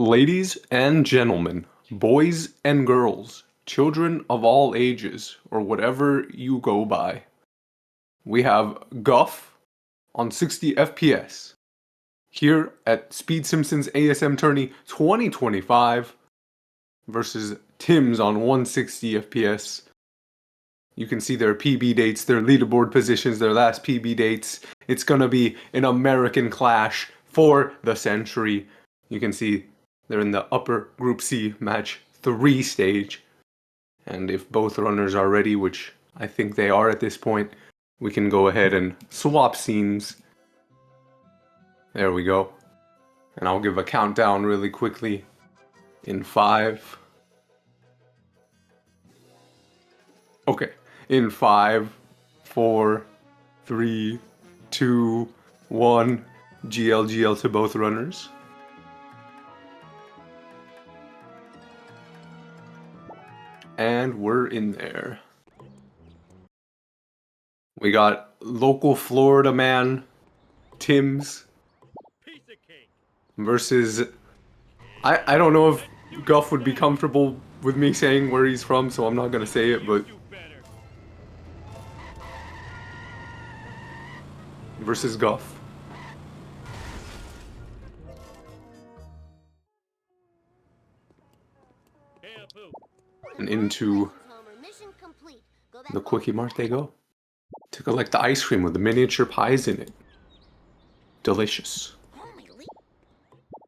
Ladies and gentlemen, boys and girls, children of all ages, or whatever you go by, we have Guff on 60 FPS here at Speed Simpsons ASM Tourney 2025 versus Timbs on 160 FPS. You can see their PB dates, their leaderboard positions, their last PB dates. It's gonna be an American clash for the century. You can see they're in the upper Group C match 3 stage. And if both runners are ready, which I think they are at this point, we can go ahead and swap scenes. There we go. And I'll give a countdown really quickly. In 5. Okay. In 5, 4, 3, 2, 1. GL to both runners. And we're in there. We got local Florida man, Timbs, versus... I don't know if Guff would be comfortable with me saying where he's from, so I'm not gonna say it, but... versus Guff. And into the Quickie Mart they go. To collect the ice cream with the miniature pies in it. Delicious.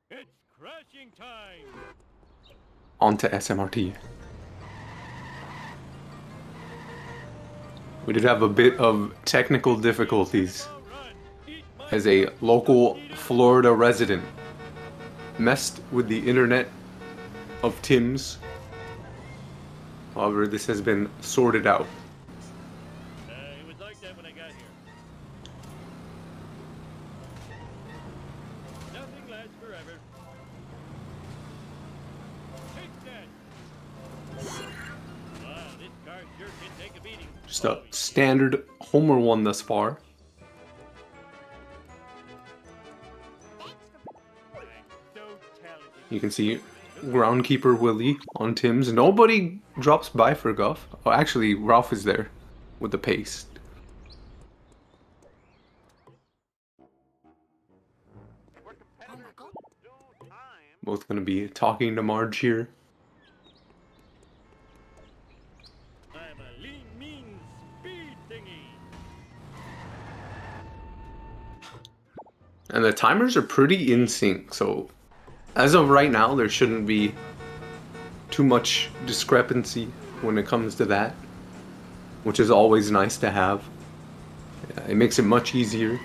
It's crashing time. On to SMRT. We did have a bit of technical difficulties as a local Florida resident messed with the internet of Timbs. However, this has been sorted out. It was like that when I got here. Nothing lasts forever. Take that. Wow, this car sure can take a beating. Just a standard Homer one thus far. So talented. You can see Groundkeeper Willie on Timbs. Nobody drops by for Guff. Oh, actually, Ralph is there with the paste. Both gonna be talking to Marge here. I'm a lean, mean speed thingy. And the timers are pretty in sync, so as of right now, there shouldn't be too much discrepancy when it comes to that, which is always nice to have. It makes it much easier,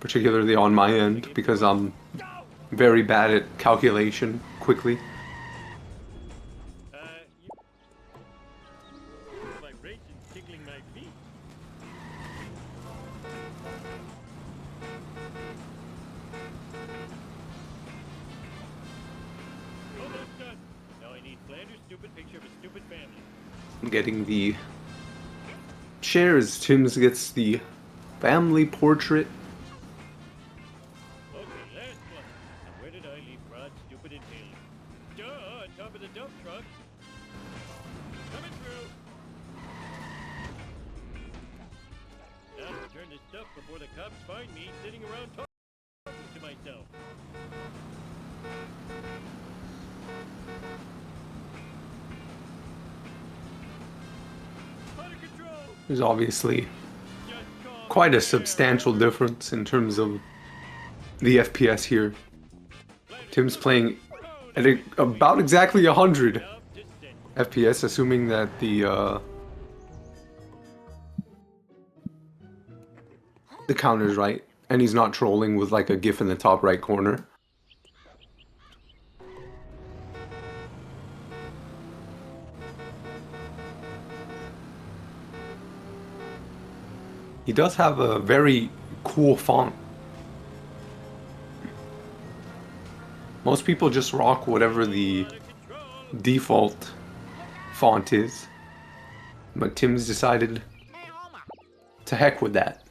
particularly on my end, because I'm very bad at calculation quickly. Vibrations tickling my feet. Almost done. Now I need Flanders' stupid picture of a stupid family. I'm getting the chairs. Timbs gets the family portrait. Okay, last one. Now where did I leave Rod's stupid inhaler? Duh, on top of the dump truck. Coming through. Now to return this stuff before the cops find me sitting around talking to myself. Out of control. There's obviously Just calm quite a down. substantial difference in terms of the FPS here. Tim's playing at about exactly 100 FPS, assuming that the counter's right, and he's not trolling with like a GIF in the top right corner. He does have a very cool font. Most people just rock whatever the default font is, but Tim's decided to heck with that.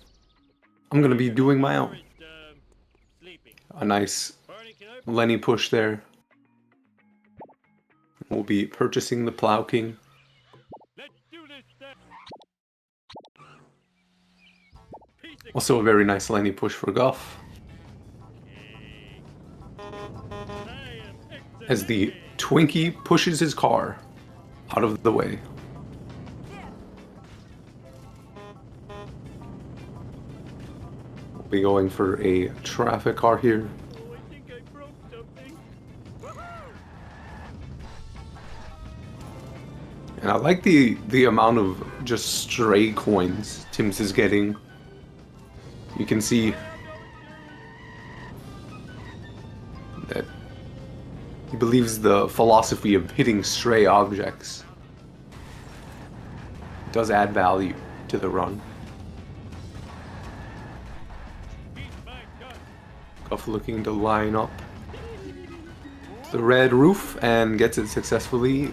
I'm gonna be doing my own. Sleeping. A nice Barney, can I Lenny push there. We'll be purchasing the Plow King. Let's do this then. Piece of Also a very nice Lenny push for Guff. cake. I am As the excellent. Twinkie pushes his car out of the way. We'll be going for a traffic car here. Oh, I think I broke something. And I like the amount of just stray coins Timbs is getting. You can see that he believes the philosophy of hitting stray objects does add value to the run. Eat my gun. Guff looking to line up the red roof and gets it successfully.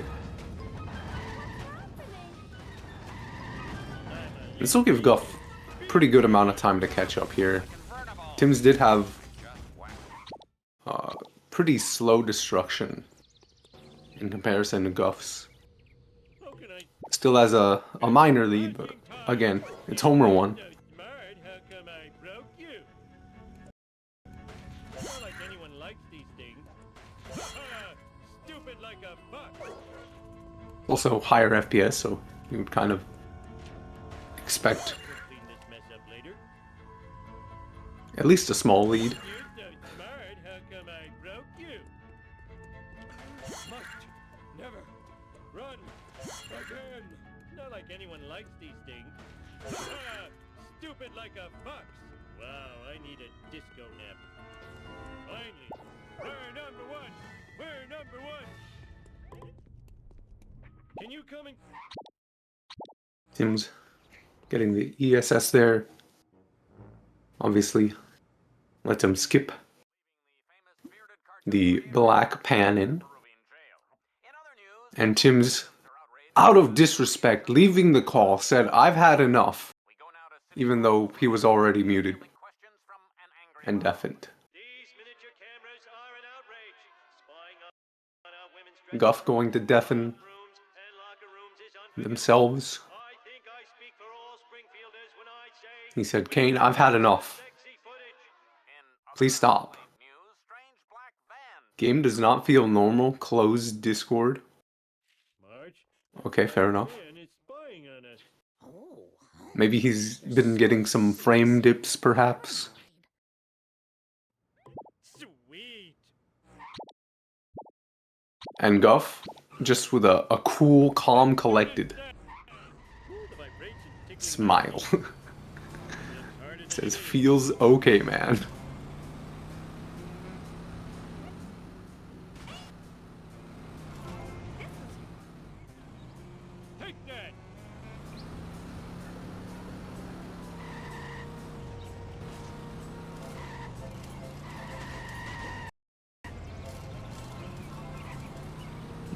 This will give Guff a pretty good amount of time to catch up here. Timbs did have pretty slow destruction in comparison to Guff's. How can I Still has a minor lead, but again, it's Homer 1. so smart? How come I broke you? Not like anyone likes these things. Stupid like a buck. Also higher FPS, so you would kind of expect We'll clean this mess up later. at least a small lead. You're so smart. How come I broke you? Must never run again. Not like anyone likes these things. Stupid like a fox. Wow, I need a disco nap. Finally, we're number one. We're number one. Can you come and... Timbs getting the ESS there. Obviously, let him skip the black pan in. And Timbs, out of disrespect, leaving the call, said, "I've had enough," even though he was already muted and deafened. These miniature cameras are an outrage. Spying on our women's Guff going to deafen rooms and locker rooms is unforgivable. themselves. I think I speak for all Springfielders when I say He said, "Kane, I've had enough. sexy footage. Please stop." Game does not feel normal. Closed Discord. Marge, Okay, fair enough. man is spying on us. Maybe he's been getting some frame dips, perhaps. Sweet. And Guff, just with a cool, calm, collected Ooh, the vibrations tickling smile. It's harder than Says, it is. "Feels okay, man." Take that.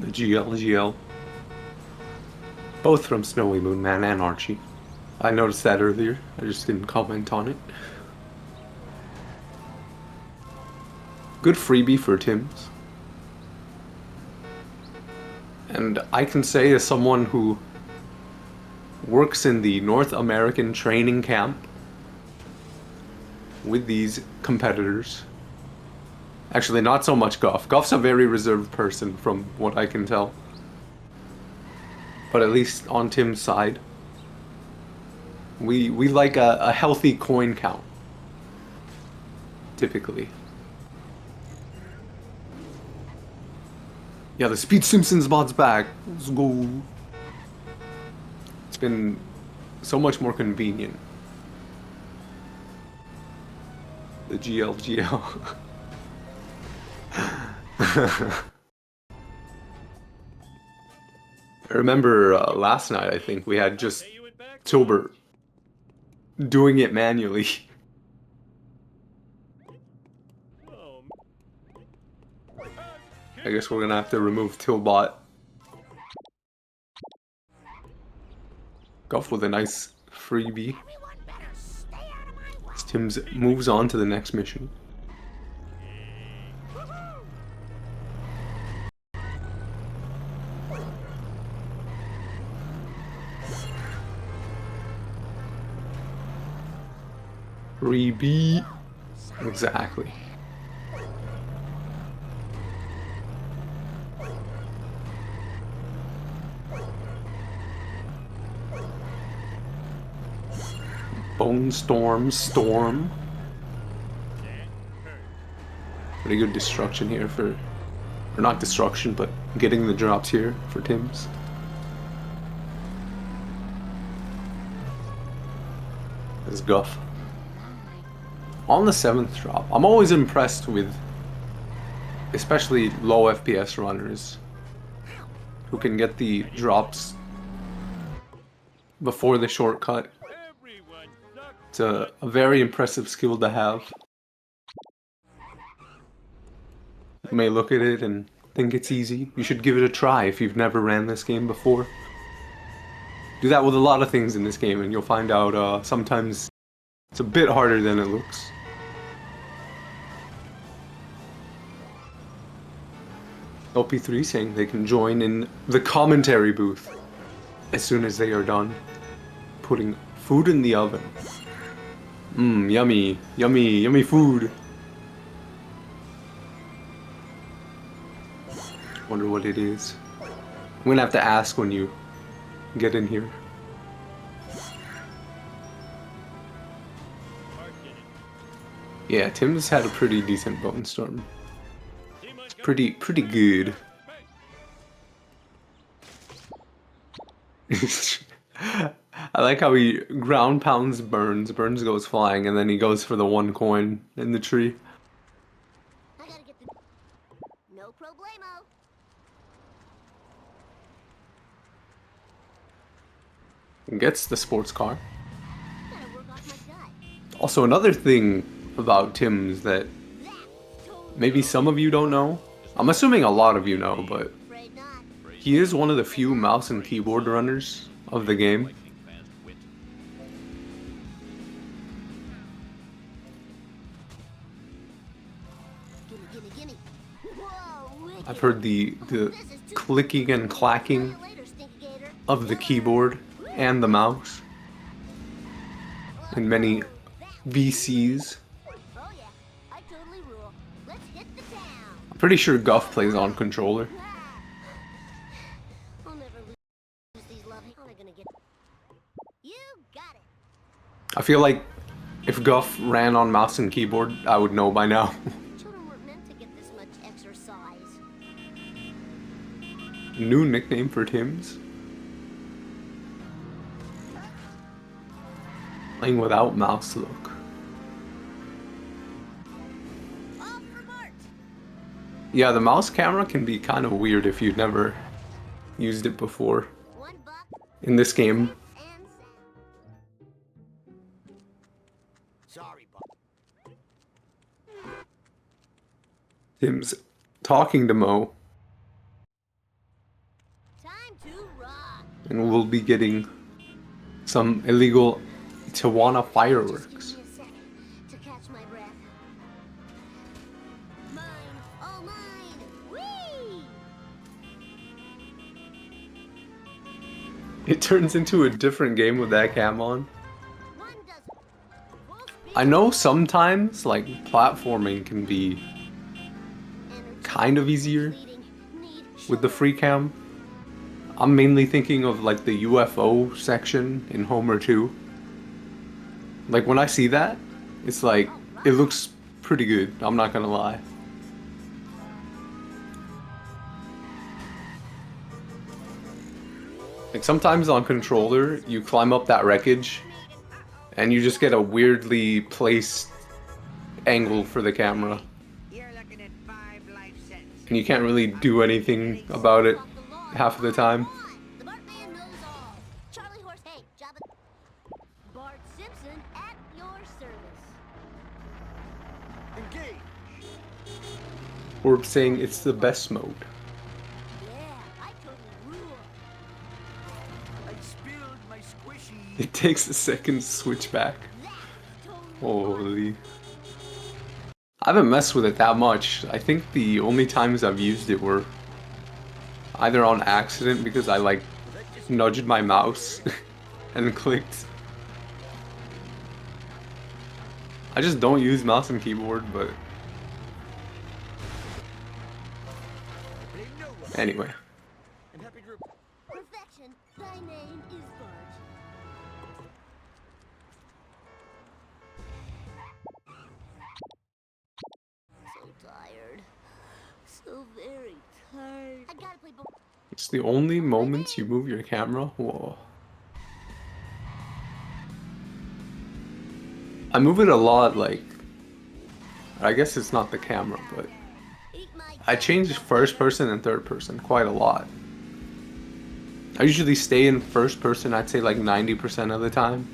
The GL. Both from Snowy Moon Man and Archie. I noticed that earlier. I just didn't comment on it. Good freebie for Timbs. And I can say, as someone who works in the North American training camp with these competitors, actually not so much Guff. Guff's a very reserved person from what I can tell. But at least on Tim's side, we like a healthy coin count, typically. Yeah, the Speed Simpsons mod's back. Let's go. It's been so much more convenient. The GL. I remember last night, I think, we had just Hey, you went back? Tilbert doing it manually. Oh, I guess we're gonna have to remove Tilbot. Guff with a nice freebie. As Timbs moves on to the next mission. Rebeat. Exactly. Bone Storm, Storm. Pretty good destruction here for, or not destruction, but getting the drops here for Timbs. As Guff. On the 7th drop, I'm always impressed with, especially low FPS runners, who can get the drops before the shortcut. It's a very impressive skill to have. You may look at it and think it's easy. You should give it a try if you've never ran this game before. Do that with a lot of things in this game and you'll find out sometimes it's a bit harder than it looks. LP3 saying they can join in the commentary booth as soon as they are done putting food in the oven. Mmm, yummy, yummy, yummy food. Wonder what it is. I'm gonna have to ask when you get in here. Yeah, Tim's had a pretty decent Bone Storm. Pretty good. I like how he ground pounds Burns. Burns goes flying, and then he goes for the 1 coin in the tree. I gotta get the... No problemo. Gets the sports car. Gotta work off my gut. Also, another thing about Timbs that maybe some of you don't know. I'm assuming a lot of you know, but Afraid not. he is one of the few mouse and keyboard runners of the game. Gimme, gimme, gimme. Whoa, wicked. I've heard the clicking and clacking See you later, Stinky Gator. of the keyboard and the mouse in many VCs. Oh yeah, I totally rule. Let's hit the town. I'm pretty sure Guff plays on controller. I'll never lose these lovely. How am I gonna get? You got it. I feel like if Guff ran on mouse and keyboard, I would know by now. Children weren't meant to get this much exercise. New nickname for Timbs. Playing without mouse look. Off for Mart. Yeah, the mouse camera can be kind of weird if you've never used it before. $1 In this game, and sound. Sorry, Bob. Tim's talking to Mo, Time to rock. and we'll be getting some illegal Tijuana Just fireworks. give me a sec to catch my breath. Mine, all mine. Whee! It turns into a different game with that cam on. One dozen. Full speed. I know sometimes, like, platforming can be Energy kind of easier bleeding. Need with the free cam. I'm mainly thinking of, like, the UFO section in Homer 2. Like, when I see that, it's like, it looks pretty good, I'm not gonna lie. Like, sometimes on controller, you climb up that wreckage, and you just get a weirdly placed angle for the camera. You're looking at 5 life sentences. And you can't really do anything about it half of the time. The Bart man knows all. Charlie Horse, hey, Jabba. Bart Simpson at your service. Engage. Orb saying it's the best mode. Yeah, I totally rule. I spilled my squishy. It takes a second to switch back. That's totally. Holy. I haven't messed with it that much. I think the only times I've used it were either on accident because I like nudged my mouse and clicked. I just don't use mouse and keyboard, but anyway. I'm happy to Perfection. Thy name is Bart. So tired. So very tired. I gotta play ball. It's the only moments you move your camera. Whoa. I move it a lot, like, I guess it's not the camera, but Eat my I change first person and third person quite a lot. I usually stay in first person, I'd say like 90% of the time.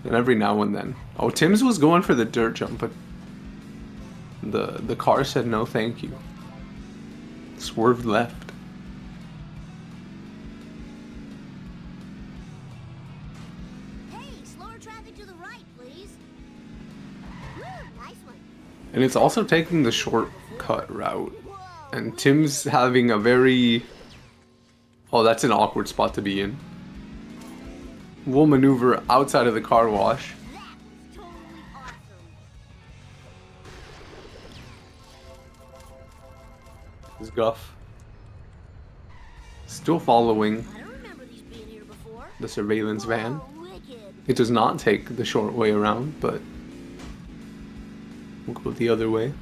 And every now and then. Oh, Timbs was going for the dirt jump, but the car said no thank you. Swerved left. Hey, slower traffic to the right, please. Woo, nice one. And it's also taking the shortcut route. And Tim's having a very... Oh, that's an awkward spot to be in. We'll maneuver outside of the car wash. That was totally awesome. This is Guff. Still following I don't remember these being here before. the surveillance van. Whoa, wicked. It does not take the short way around, but we'll go the other way.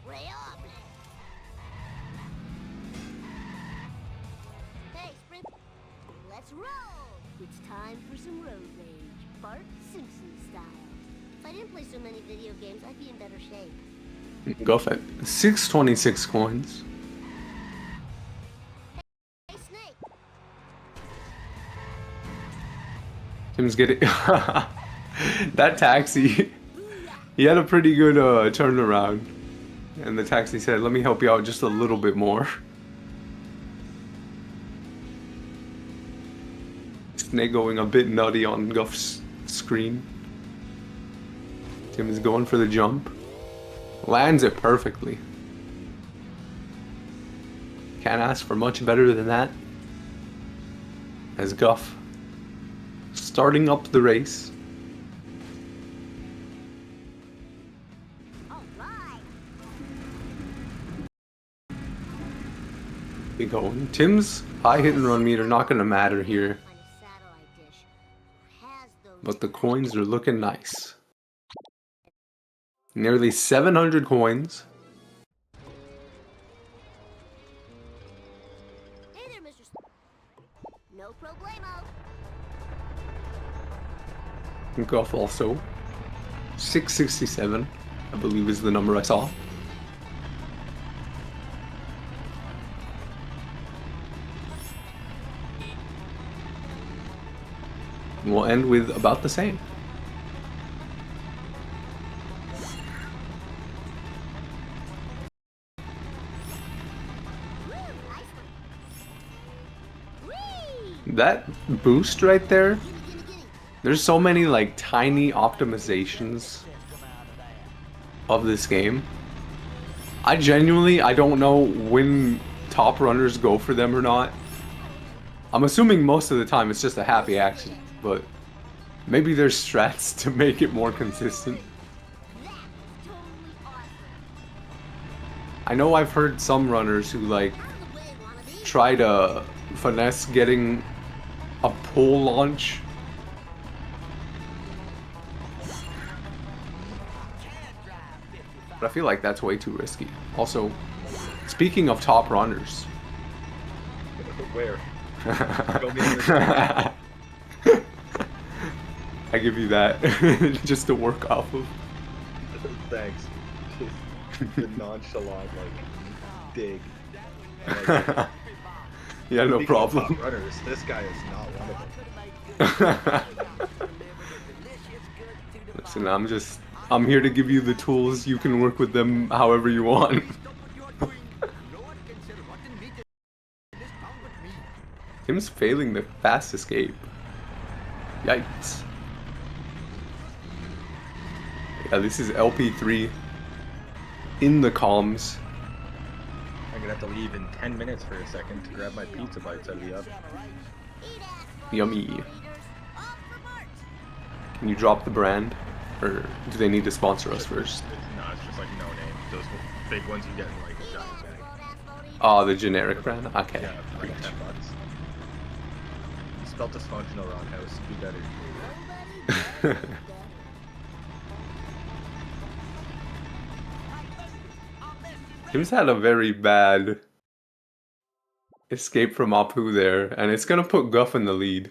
Way up. Hey, sprint. Let's roll. It's time for some road rage. Bart Simpson style. If I didn't play so many video games, I'd be in better shape. Guff at 626 coins. Hey, Snake. Tim's getting that taxi. He had a pretty good turnaround, and the taxi said, "Let me help you out just a little bit more." Snake going a bit nutty on Guff's screen. Tim is going for the jump. Lands it perfectly. Can't ask for much better than that. As Guff starting up the race. All right. Be going. Tim's high hit and run meter not gonna matter here, Find a satellite dish. Has those but the coins are looking nice. Nearly 700 coins. Hey there, Mr. No problemo. Guff also 667, I believe is the number I saw. And we'll end with about the same. Woo, nice one. Whee! That boost right there, Gimme. there's so many like tiny optimizations of this game. I don't know when top runners go for them or not. I'm assuming most of the time it's just a happy accident, but maybe there's strats to make it more consistent. That was totally awesome. I know I've heard some runners who like Out of the way, wannabe. try to finesse getting a pull launch. But I feel like that's way too risky. Also, speaking of top runners, Where? I give you that just to work off of. Thanks. Just the nonchalant, like, dig. Like, Yeah, no speaking of problem. top runners, this guy is not one of them. Listen, I'm here to give you the tools. You can work with them however you want. Tim's failing the fast escape. Yikes. Yeah, this is LP3 in the comms. I'm gonna have to leave in 10 minutes for a second to grab my pizza bites out of the oven. Eat ass, Yummy. leaders. Off for Bart. Can you drop the brand? Or do they need to sponsor us first? No, it's just like no name. Those big ones you get in like a giant bag. Oh, the generic brand? Okay. Yeah, for like $10. You spelled dysfunctional wrong, House. Do better. Timbs had a very bad escape from Apu there, and it's gonna put Guff in the lead.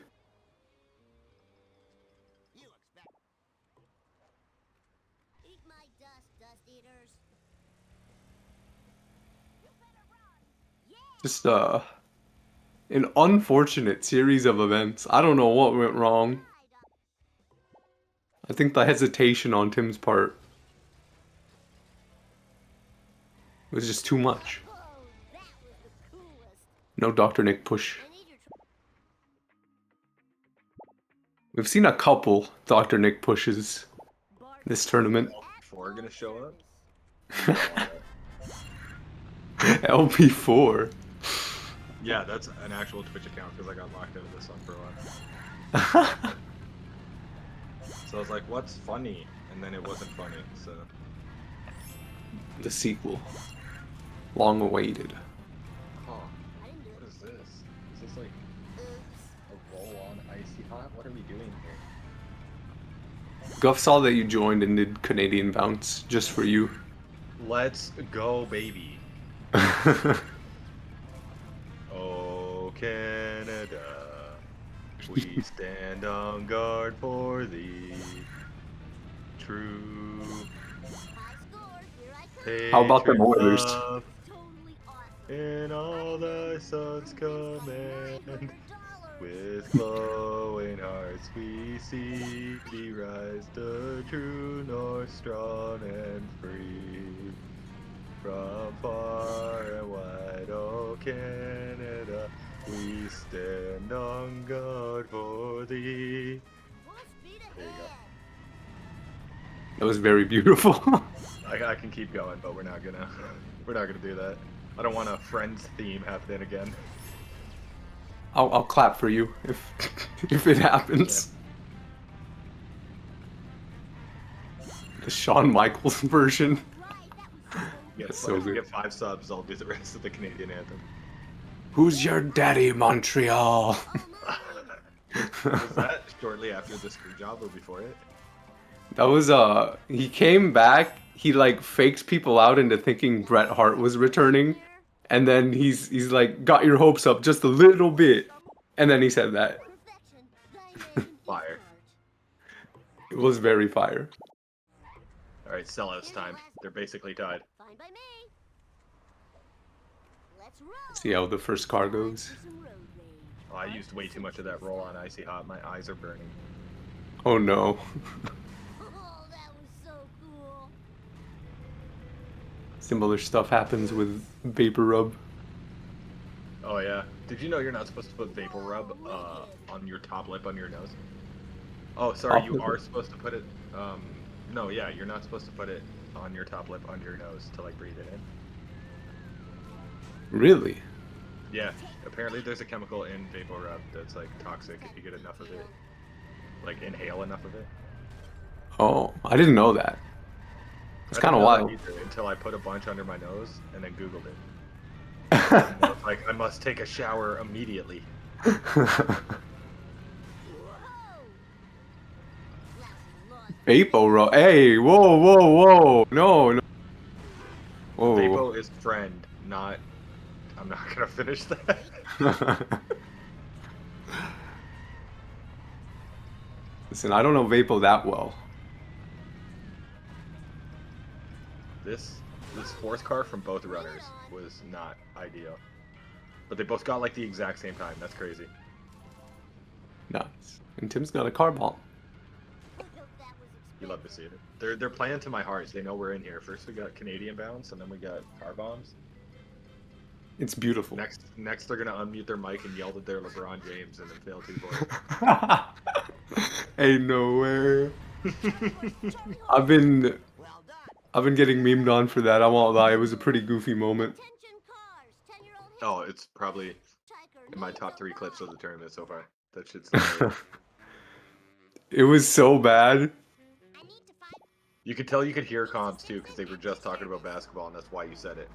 Eat my dust, dust eaters. You better run. Yeah. Just an unfortunate series of events. I don't know what went wrong. I think the hesitation on Tim's part was just too much. Oh, that was the coolest. No Dr. Nick push. I need your We've seen a couple Dr. Nick pushes this tournament. Four gonna show up? LP4. Yeah, that's an actual Twitch account because I got locked out of this one for a while. So I was like, what's funny? And then it wasn't funny, so. The sequel. Long awaited. Oh, what is this? Is this like a roll on icy hot? What are we doing here? Guff saw that you joined and did Canadian bounce just for you. Let's go, baby. Oh, Canada, we stand on guard for thee. True. high score. Here I come. How about them patriot Oilers? love, Totally awesome. in all thy sons command. $900. With glowing hearts we see thee rise, the true north, strong and free. From far and wide, oh Canada, we stand on guard for thee. Full speed There you go. ahead. That was very beautiful. I can keep going, but we're not gonna do that. I don't want a Friends theme happen again. I'll clap for you if if it happens. The Shawn Michaels version. That's so If we good. get 5 subs, I'll do the rest of the Canadian anthem. Who's your daddy, Montreal? Was that shortly after the screw job or before it? That was he came back, he like fakes people out into thinking Bret Hart was returning, and then he's like got your hopes up just a little bit, and then he said that. Perfection. Thy name in Fire. heart. It was very fire. Alright, sellouts time. They're basically tied. Fine by me. Let's roll. See how the first car goes. For some road rage. Oh, I used way too much of that roll on icy hot. My eyes are burning. Oh no. Oh, that was so cool. Similar stuff happens with Vapor Rub. Oh yeah. Did you know you're not supposed to put vapor rub on your top lip on your nose? Oh, sorry, Top you lip? are supposed to put it. No, yeah, you're not supposed to put it on your top lip under your nose to like breathe it in. Really? Yeah, apparently there's a chemical in vapor rub that's like toxic if you get enough of it. Like inhale enough of it. Oh, I didn't know that. It's I kind of didn't know that wild. either until I put a bunch under my nose and then Googled it. And I was like, I must take a shower immediately. Whoa. Vapor Rub. Hey, whoa, whoa, whoa. No, no. Whoa. Vapo is friend, not. I'm not gonna finish that. Listen, I don't know Vapo that well. This fourth car from both runners was not ideal, but they both got like the exact same time. That's crazy. Nice. And Tim's got a car bomb. You love to see it. They're playing to my heart. They know we're in here. First we got Canadian bounce, and then we got car bombs. It's beautiful. Next they're gonna unmute their mic and yell that they're LeBron James and then fail 2 points. Ain't nowhere. I've been getting memed on for that. I won't lie. It was a pretty goofy moment. Attention cars. 10-year-old Oh, it's probably hitchhiker in my needs top a 3 clips of ride. the tournament so far. That shit's hilarious. It was so bad. I need to find. You could tell you could hear comms too, because they were just talking about basketball, and that's why you said it.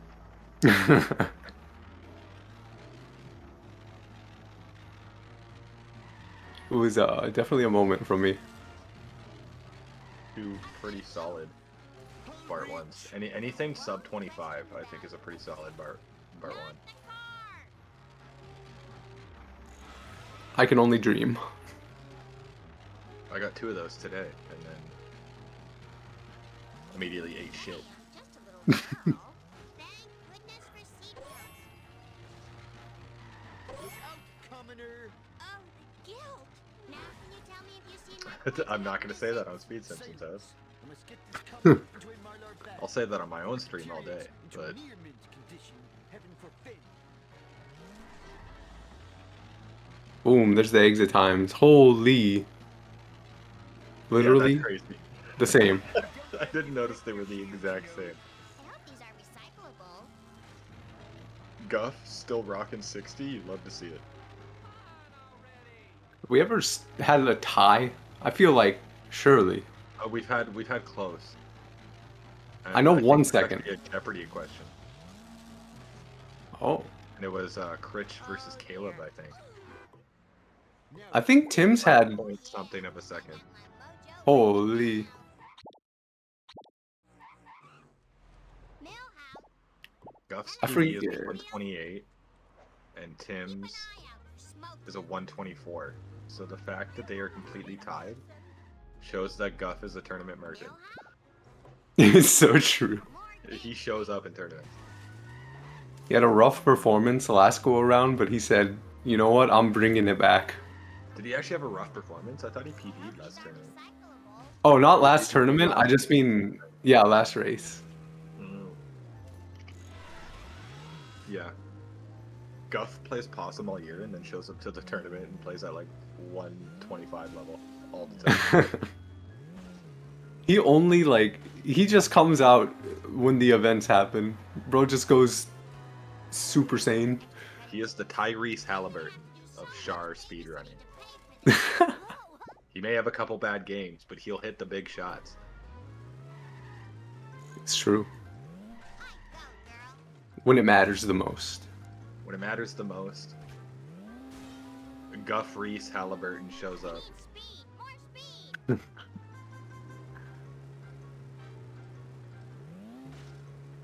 It was definitely a moment for me. Two pretty solid Bart ones. Anything sub 25, I think, is a pretty solid Bart one. I can only dream. I got 2 of those today, and then immediately ate shit. Just a little girl. Thank goodness for seatbelts. Look out, commoner! Oh, the guilt. Now can you tell me if you've seen my I'm not gonna say that on Speed Simpsons house. I must get this commoner into a Marlar bag. I'll say that on my own stream all day, Into but near mint condition. Heaven forbid. Boom, there's the exit times. Holy. Literally yeah, that's crazy. the same. I didn't notice they were the exact same. I hope these are recyclable. Guff still rocking 60. You'd love to see it. Have we ever had a tie? I feel like surely. We've had close. And I know think one it's second. actually a Jeopardy question, Oh, and it was Critch versus Caleb, I think. I think Timbs had. Point something of a second. Holy. Millhouse, Guff's I PB is forget. 128, and Tim's is a 124. So the fact that they are completely tied shows that Guff is a tournament merchant. It's so true. He shows up in tournaments. He had a rough performance last go around, but he said, "You know what? I'm bringing it back." Did he actually have a rough performance? I thought he PB'd last tournament. Oh, not last tournament. I just mean, yeah, last race. Mm. Yeah. Guff plays Possum all year and then shows up to the tournament and plays at like 125 level all the time. He only he just comes out when the events happen. Bro just goes super sane. He is the Tyrese Halliburton of Char speedrunning. He may have a couple bad games, but he'll hit the big shots. It's true. When it matters the most. When it matters the most, Guff Reese Halliburton shows up. speed, more speed.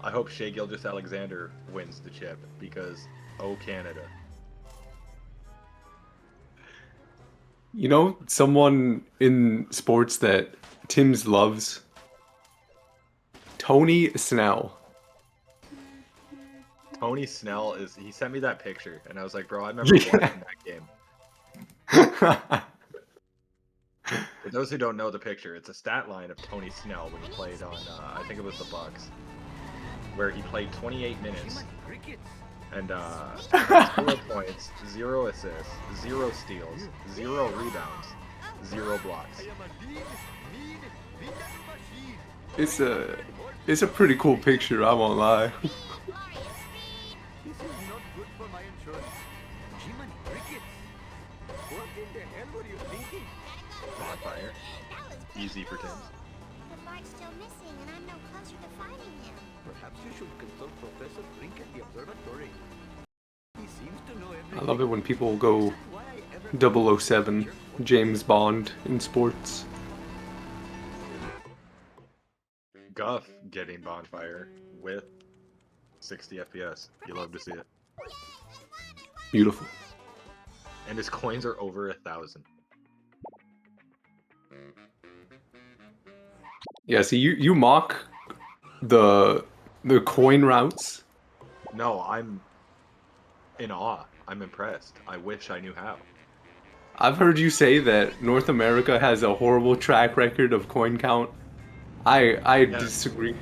I hope Shea Gilgeous-Alexander wins the chip because, oh Canada. You know, someone in sports that Timbs loves? Tony Snell. Tony Snell he sent me that picture and I was like, bro, I remember watching that game. For those who don't know the picture, it's a stat line of Tony Snell when he played on, I think it was the Bucks, where he played 28 minutes and 0 points, 0 assists, 0 steals, 0 rebounds, 0 blocks. It's a pretty cool picture, I won't lie. This is not good for my insurance. Jiminy crickets. What in the hell were you thinking? Bonfire. Easy for Timbs. The Bart's still missing, and I'm no closer to finding him. Perhaps you should consult Professor Frink at the observatory. He seems to know everything. I love it when people go Why I ever 007, James Bond in sports. Guff getting Bonfire with 60 FPS. You love to see it. Beautiful. And his coins are over 1,000. Yeah, see, you mock the coin routes. No, I'm in awe. I'm impressed. I wish I knew how. I've heard you say that North America has a horrible track record of coin count. I disagree.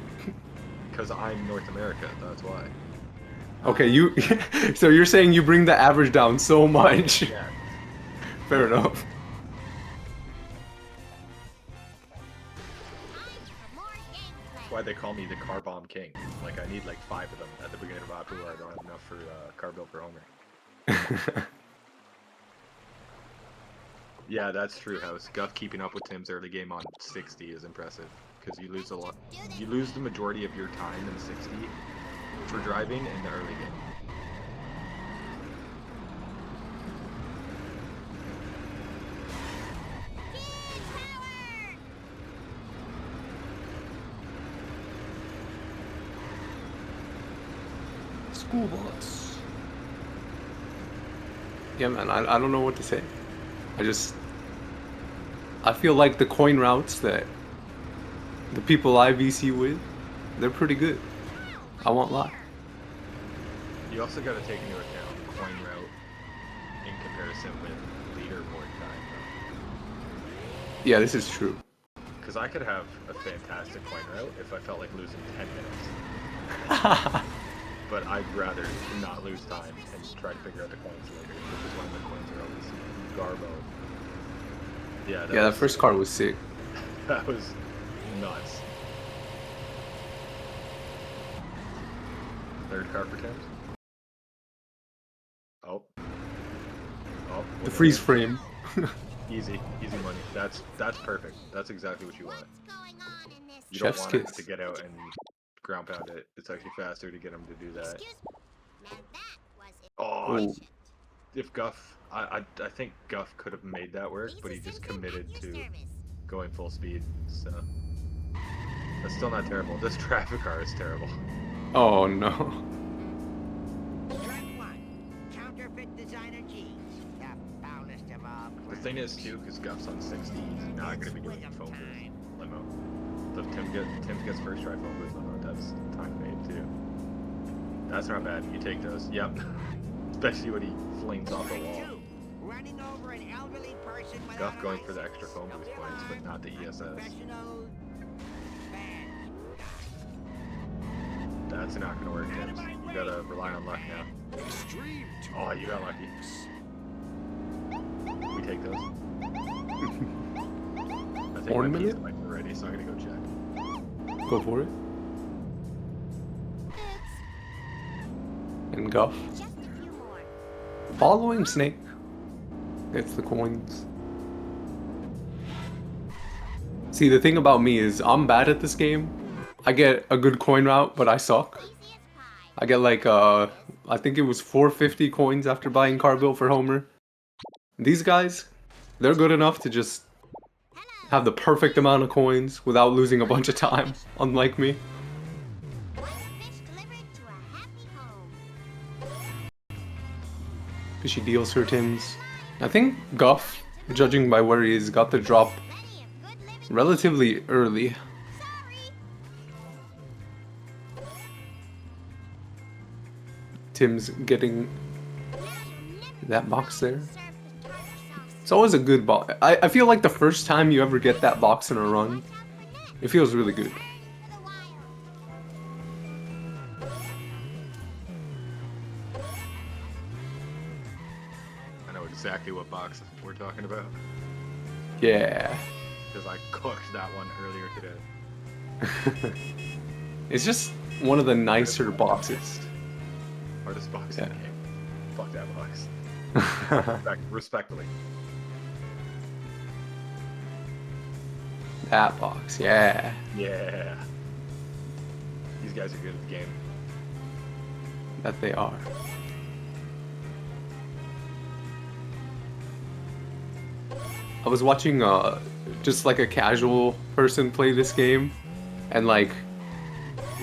Because I'm North America, that's why. Okay, so you're saying you bring the average down so much. Yeah. Fair enough. That's why they call me the Car Bomb King. Like, I need like 5 of them at the beginning of Apu. I don't have enough for Car Bill for Homer. Yeah, that's true, House. Guff keeping up with Tim's early game on 60 is impressive. Because you lose a lot. You lose the majority of your time in 60 for driving in the early game. School bus. Yeah, man, I don't know what to say. I feel like the coin routes that the people I VC with, they're pretty good. I won't lie. You also got to take into account coin route in comparison with leaderboard time, Yeah, this is true. because I could have a fantastic coin route if I felt like losing 10 minutes. But I'd rather not lose time and try to figure out the coins later, which is when the coins are always garbo. Yeah, Yeah, that first car was sick. that was nuts. Third car for Timbs. Oh. Oh. The freeze frame. Easy money. That's perfect. That's exactly what you want. You Chef's don't want him kiss. to get out and ground pound it. It's actually faster to get him to do that. Oh, Ooh. if Guff, I think Guff could have made that work, but he just committed to going full speed. So that's still not terrible. This traffic car is terrible. Oh no. Strike one. Counterfeit designer jeans. The foulest of all The crimes. thing is too, because Guff's on 60, he's not gonna be doing phone booth limo. So if Tim gets first try phone booth limo, that's time made too. That's not bad. You take those. Yep. Especially when he flings off the wall. Two. Running over an elderly person without Guff a going for the license. extra phone booth points, but not the ESS. Professional bad. That's not gonna work, Timbs. You gotta rely on luck now. Extreme. Oh, you got lucky. We take those. I think my Ornament? pizza might be ready, so I'm gonna go check. Go for it. And Guff. Just a few more. Following Snake. It's the coins. See, the thing about me is I'm bad at this game. I get a good coin route, but I suck. Easy as pie. I get like I think it was 450 coins after buying car built for Homer. These guys, they're good enough to just have the perfect amount of coins without losing a bunch of time, unlike me. One fish delivered to a happy home. Fishy deals her Timbs. I think Guff, judging by where he is, got the drop Plenty of good living. relatively early. Sorry. Tim's getting Now you'll never that box there. serve the tartar sauce. It's always a good box. I feel like the first time you ever get that box in a run, Watch out for next. it feels really good. For the wild. I know exactly what box we're talking about, Yeah. because I cooked that one earlier today. It's just one of the nicer boxes. Hardest box Yeah. in the game. Fuck that box. Respectfully. That box, yeah. Yeah. These guys are good at the game. That they are. I was watching just like a casual person play this game, and like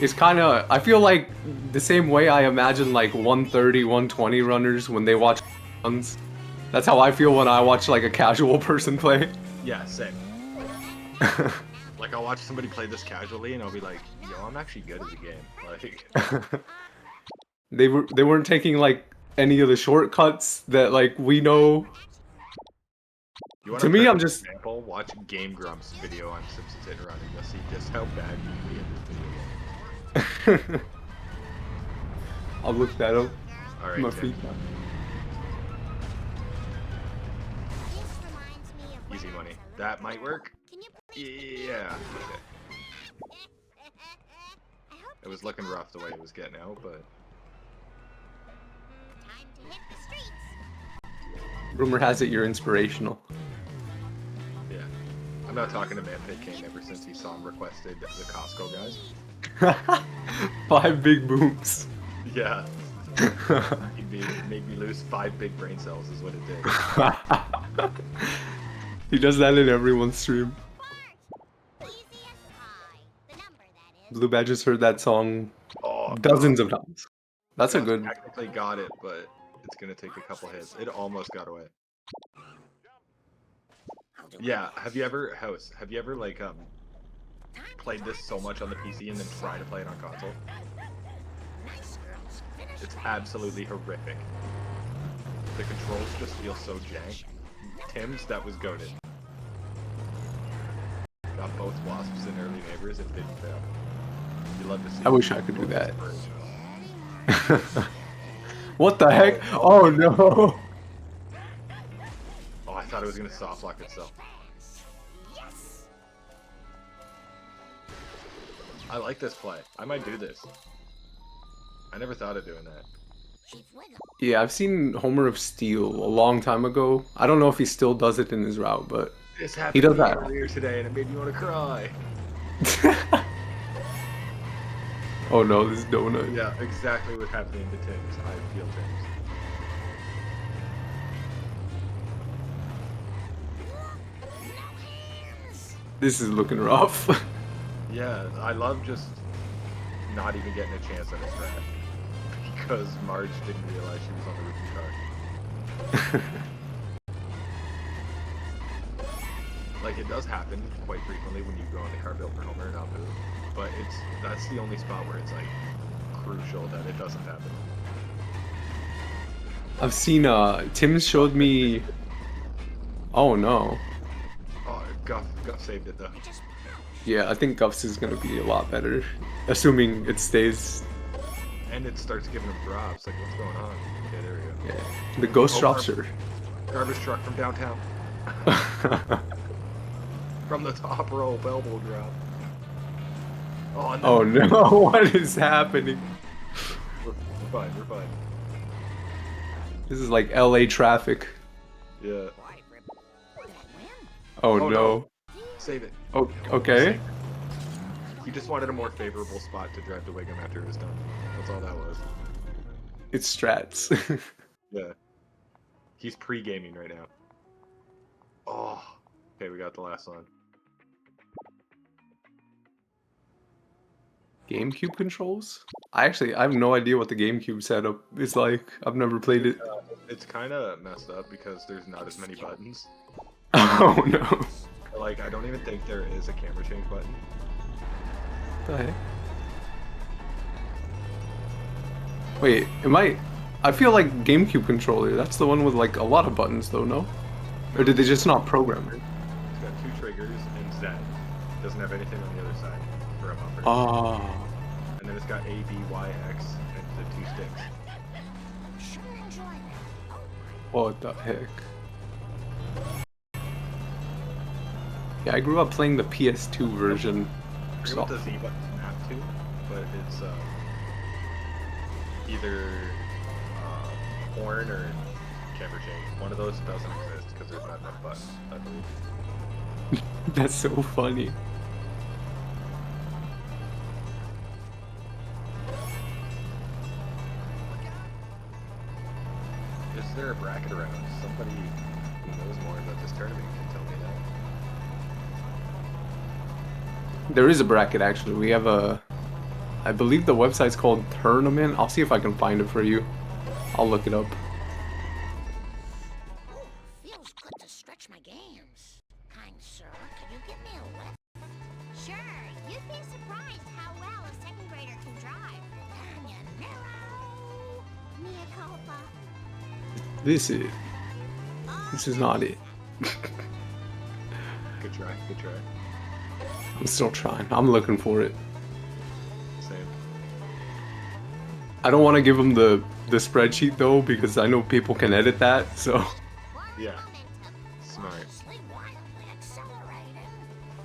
it's kind of, I feel like the same way I imagine like 130, 120 runners when they watch runs. That's how I feel when I watch like a casual person play. Yeah, same. Like, I'll watch somebody play this casually, and I'll be like, yo, I'm actually good at the game. Like, They weren't taking like any of the shortcuts that like we know. you want To me, I'm just- example, watch Game Grumps video on Simpsons Hit and Run, and you'll see just how bad you can be at this video game. I'll look that up. Alright, My Tim, feet. This reminds me of when easy I was money. a little That might girl. work. Can you please? Yeah. Okay. I hope It was looking rough the way it was getting out, but time to hit the streets. Rumor has it you're inspirational. I'm not talking to Manpit King ever since he saw him requested the Costco guys. 5 big booms. Yeah. Made me lose 5 big brain cells is what it did. He does that in everyone's stream. Easiest pie. The number, that is. Blue Badger's heard that song Oh, dozens of times. That's a Guff good. technically got it, but it's gonna take a couple hits. It almost got away. Yeah, have you ever like played this so much on the PC and then try to play it on console? It's absolutely horrific. The controls just feel so jank. Timbs, that was goated. Got both wasps and early neighbors. It didn't fail. You love to see. I wish I could do that. What the heck? Oh no! Oh, I thought it was gonna soft lock itself. I like this play. I might do this. I never thought of doing that. Yeah, I've seen Homer of Steel a long time ago. I don't know if he still does it in his route, but This happened he does to me that. earlier today, and it made me want to cry. Oh no, this donut. Yeah, exactly what's happening to Timbs. I feel Timbs. This is looking rough. Yeah, I love just not even getting a chance at a strat. Because Marge didn't realize she was on the rookie card. Like, it does happen quite frequently when you go on the car build for Homer and Apu. But that's the only spot where it's, like, crucial that it doesn't happen. I've seen, Tim showed me... Oh no. Oh, Guff saved it, though. Yeah, I think Guff's is gonna be a lot better. Assuming it stays... And it starts giving him drops. Like, what's going on? Okay, there we go. Yeah. The ghost Oh, drops are... Garbage truck from downtown. From the top row, elbow drop. Oh, no. Oh no, what is happening? We're fine, we're fine. This is like LA traffic. Yeah. Oh, Oh, no. no. Save it. Oh, okay. He just wanted a more favorable spot to drive to Wiggum after it was done. That's all that was. It's strats. Yeah. He's pre-gaming right now. Oh. Okay, we got the last one. GameCube controls? I have no idea what the GameCube setup is like. I've never played it. It's kind of messed up because there's not as many buttons. Oh no. Like, I don't even think there is a camera change button. What the heck? Wait, I feel like GameCube controller, that's the one with like a lot of buttons though, no? Or did they just not program it? It's got 2 triggers and Z. Doesn't have anything on the other side for a bumper. Oh. And then it's got A, B, Y, X, and the 2 sticks. What the heck? Yeah, I grew up playing the PS2 version. I forget what the Z button's mapped to, but it's either horn or camera change. One of those doesn't exist because there's not enough buttons, I believe. That's so funny. Is there a bracket around? Somebody who knows more about this tournament can tell me that. There is a bracket actually. We have I believe the website's called Tournament. I'll see if I can find it for you. I'll look it up. Feels good to stretch my gams. Kind sir, can you give me a lift? Sure, you'd be surprised how well a second grader can drive. Mea culpa. This is not it. Good try, good try. I'm still trying. I'm looking for it. Same. I don't want to give them the spreadsheet though because I know people can edit that. So Yeah. Smart.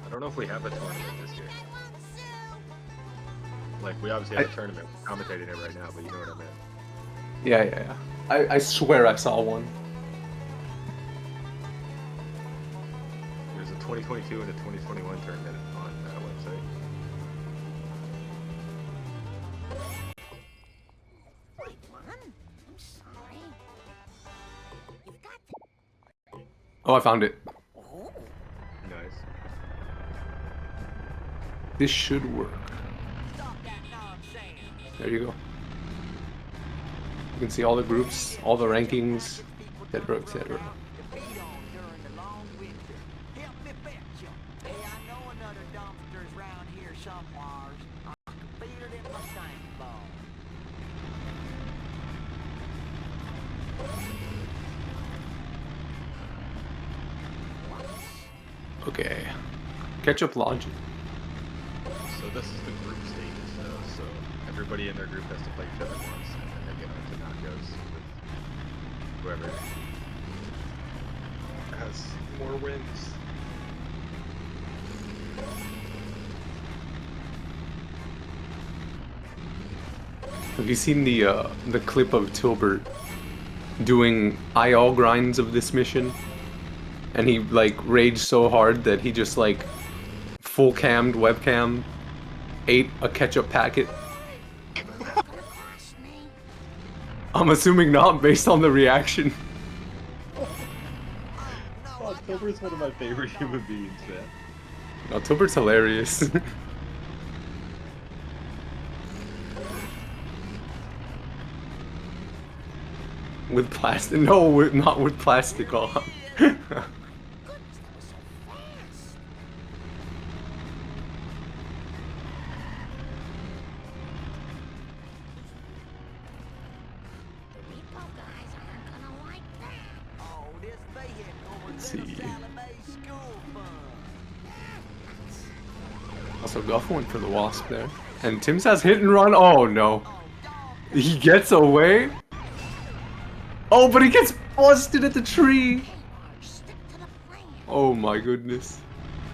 I don't know if we have a tournament this year. Like, we obviously have a tournament. We're commentating it right now, but you know what I meant. yeah. I swear I saw one. There's a 2022 and a 2021 tournament on that website. Wait, Mom. I'm sorry. You've got to... Oh, I found it. Oh. Nice. This should work. Stop that nonsense. There you go. You can see all the groups, all the rankings, etc., etc. To feed on during the long winter. Help me fetch 'em. Hey, I know another dumpster's round here somewheres. I can feel it in my stank bone. Okay. Ketchup logic. So this is the group stages though, so everybody in their group has to play each other once, and then they get on to knockouts with whoever has more wins. Have you seen the clip of Tilbert doing IL grinds of this mission? And he like raged so hard that he just like full cammed webcam ate a ketchup packet. I'm assuming not based on the reaction. Oh, Tilbert's one of my favorite human beings, man. No, Tilbert's hilarious. With plastic? No, not with plastic on. Goodness, that was so fast. The repo guys aren't gonna like that. Oh, this vehicle was Let's little see. Sally Mae's school fun. Also, Guff went for the wasp there. And Timbs has hit and run. Oh no. Oh, dog. He gets away. Oh, but he gets busted at the tree. Hey, Marge, stick to the plan. Oh my goodness.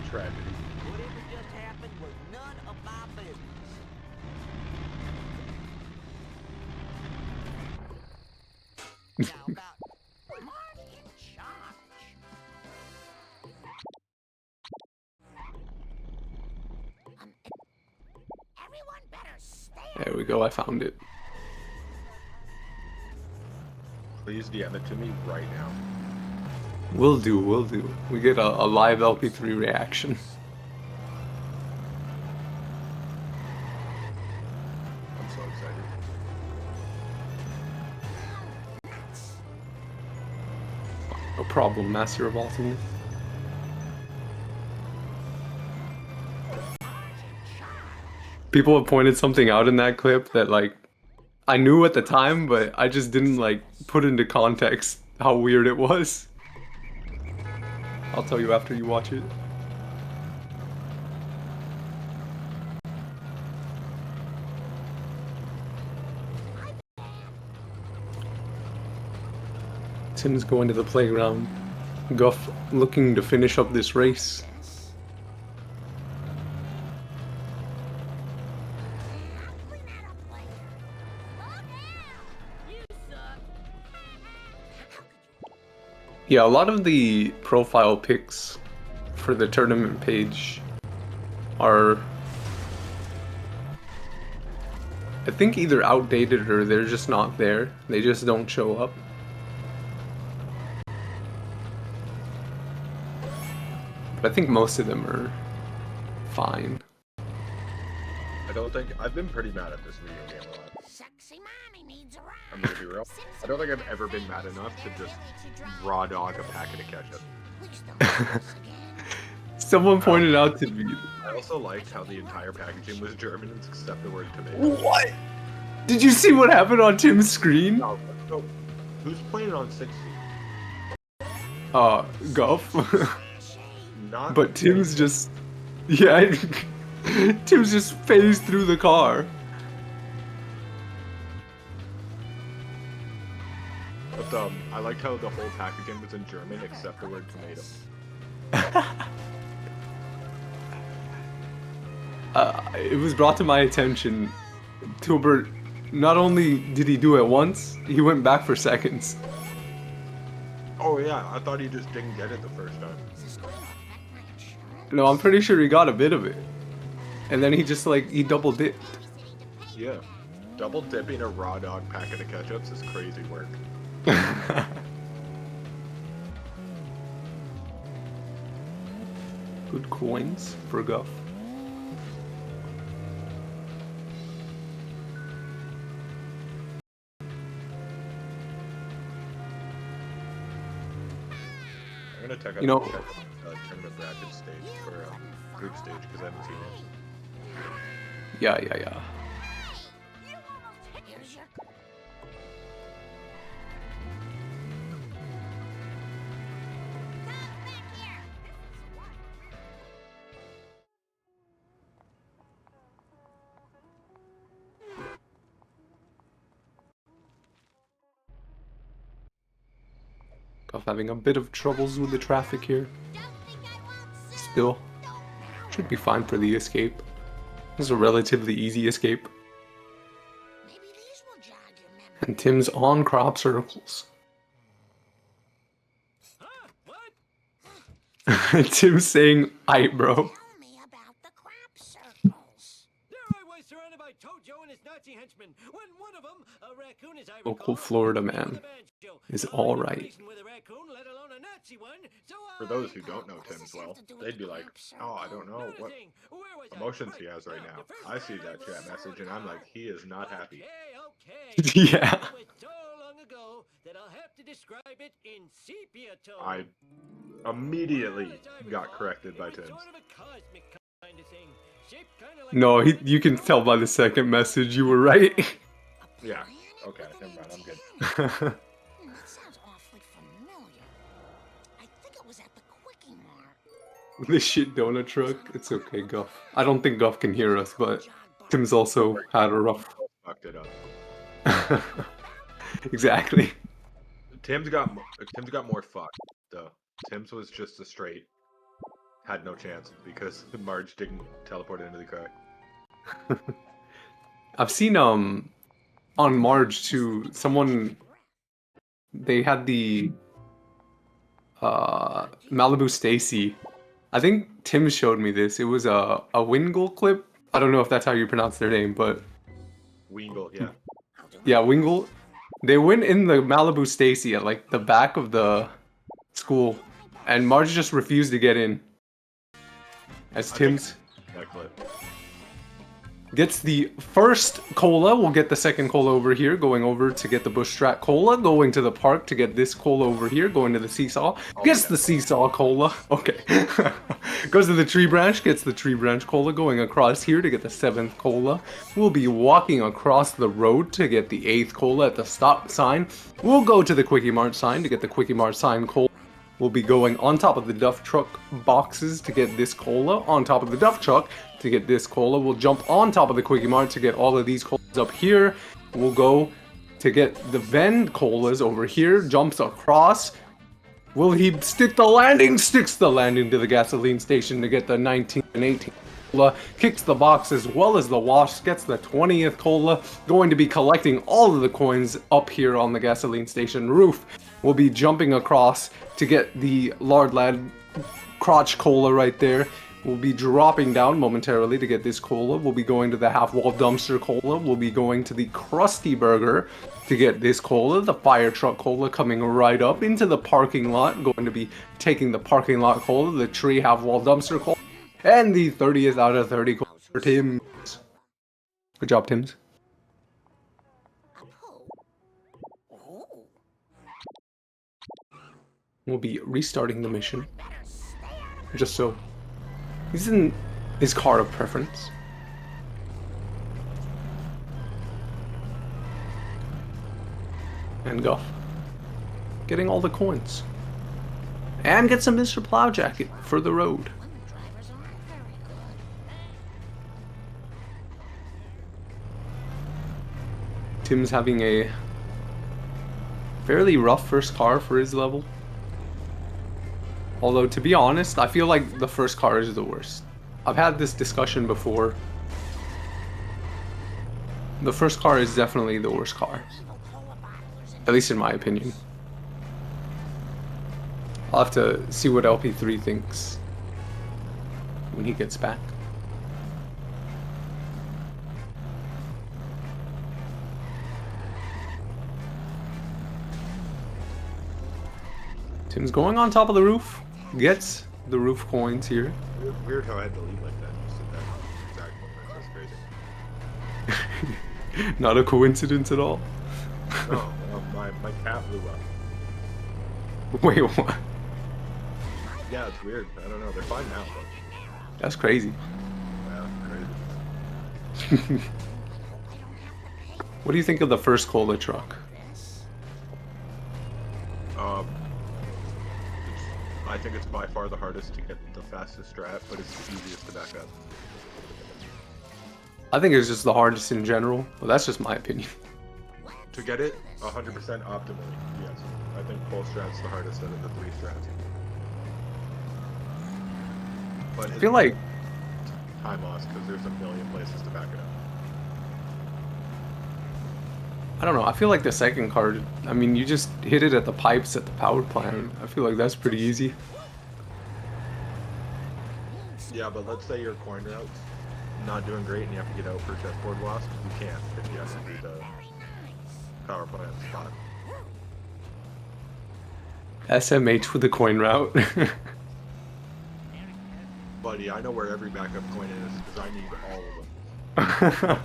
Tragedy. Whatever just happened was none of my business. Now about Marge in charge. Everyone better stay. There we go, I found it. Please DM it to me right now. Will do, will do. We get a live LP3 reaction. I'm so excited. No problem, Master of Ultimate. People have pointed something out in that clip that, like, I knew at the time, but I just didn't, like, put into context how weird it was. I'll tell you after you watch it. Tim's going to the playground. Guff looking to finish up this race. Yeah, a lot of the profile pics for the tournament page are, I think, either outdated or they're just not there. They just don't show up. But I think most of them are fine. I don't think I've been pretty mad at this video game a lot. Sexy mommy needs a ride. I'm gonna be real. I don't think I've ever been mad enough to just raw dog a packet of ketchup. Please don't do this again. Someone pointed out to me. I also liked how the entire packaging was German except the word tomato. What? Did you see what happened on Tim's screen? No, who's playing on 60? Guff. Not But Tim's just, yeah, Tim's just phased through the car. But I liked how the whole packaging was in German except the word tomato. It was brought to my attention, Tilbert, not only did he do it once, he went back for seconds. Oh yeah, I thought he just didn't get it the first time. Is this going to affect my No, I'm pretty sure he got a bit of it. And then he just like, he double dipped. Yeah. Double dipping a raw dog packet of ketchups is crazy work. Good coins for Guff. I'm gonna check out You know- the tournament bracket stage or group stage because I haven't seen it. Yeah. Here's your Guff having a bit of troubles with the traffic here. Still, should be fine for the escape. This is a relatively easy escape. Maybe these will jog your memory. And Tim's on crop circles. Huh? What? Tim's saying, "Aight, bro." Tell me about the crop circles. There I was surrounded by Tojo and his Nazi henchmen. When one of them, a raccoon as I Local recall, Florida was man with a banjo. is Now, I all never right. reasoned with a raccoon, let alone a Nazi one, so For I- those who don't know What does Tim's this have well, to do with they'd the be like, crop "Oh, I circle?" don't know Not a what thing. Where was I? emotions he Right. has right now." The first I see time that was chat a message and I'm like, he is not happy. Okay. Yeah. It was so long ago that I'll have to describe it in sepia tone. I immediately Well, as I got recall, corrected by it was Tim's. sort of a cosmic kind of thing, shaped kinda like No, a you can tell by the second message you were right. Yeah. Planet Okay, with never an mind, I'm good. antenna. That sounds awfully familiar. I think it was at the Quickie Mart. This shit donut truck. It's okay, Guff. I don't think Guff can hear us, but Tim's also had a rough. Fucked it up. Exactly. Tim's got more fucked though. Tim's was just a straight had no chance because Marge didn't teleport into the car. I've seen on Marge too. Someone they had the Malibu Stacy. I think Tim showed me this. It was a Wingle clip. I don't know if that's how you pronounce their name, but Wingle, yeah. yeah, Wingle. They went in the Malibu Stacy at like the back of the school, and Marge just refused to get in. As I think- Tim's That clip. gets the first cola, we'll get the second cola over here, going over to get the Bush Strat cola, going to the park to get this cola over here, going to the seesaw, gets the seesaw cola, okay. Goes to the tree branch, gets the tree branch cola, going across here to get the 7th cola. We'll be walking across the road to get the 8th cola at the stop sign. We'll go to the Quickie Mart sign to get the Quickie Mart sign cola. We'll be going on top of the Duff truck boxes to get this cola, on top of the Duff truck to get this cola. We'll jump on top of the Quickie Mart to get all of these colas up here. We'll go to get the Vend colas over here, jumps across. Will he stick the landing? Sticks the landing to the gasoline station to get the 19th and 18th cola. Kicks the box as well as the wash, gets the 20th cola. Going to be collecting all of the coins up here on the gasoline station roof. We'll be jumping across to get the Lard Lad crotch cola right there. We'll be dropping down momentarily to get this cola. We'll be going to the half-wall dumpster cola. We'll be going to the Krusty Burger to get this cola. The fire truck cola coming right up into the parking lot. Going to be taking the parking lot cola, the tree half-wall dumpster cola, and the 30th out of 30 cola for Timbs. Good job, Timbs. Oh. We'll be restarting the mission. Just so. He's in his car of preference. And Guff. Getting all the coins. And gets a Mr. Plow jacket for the road. Women drivers aren't very good. Tim's having a fairly rough first car for his level. Although, to be honest, I feel like the first car is the worst. I've had this discussion before. The first car is definitely the worst car. At least in my opinion. I'll have to see what LP3 thinks. when he gets back. Tim's going on top of the roof. Gets the roof coins here. Weird how I had to leave like that. Just at that exact moment. That's crazy. Not a coincidence at all. No, my cat blew up. Wait, what? Yeah, it's weird. I don't know. They're fine now, but That's crazy. yeah, crazy. What do you think of the first cola truck? I think it's by far the hardest to get the fastest strat, but it's the easiest to back up. I think it's just the hardest in general, but that's just my opinion. To get it 100% optimally, yes. I think pole strat's the hardest out of the 3 strats. But I feel like time loss because there's a million places to back it up. I don't know. I feel like the second card, I mean, you just hit it at the pipes at the power plant. I feel like that's pretty easy. Yeah, but let's say your coin route's not doing great and you have to get out for chessboard loss. You can't if you have to do the power plant spot. SMH with the coin route. Buddy, I know where every backup coin is because I need all of them.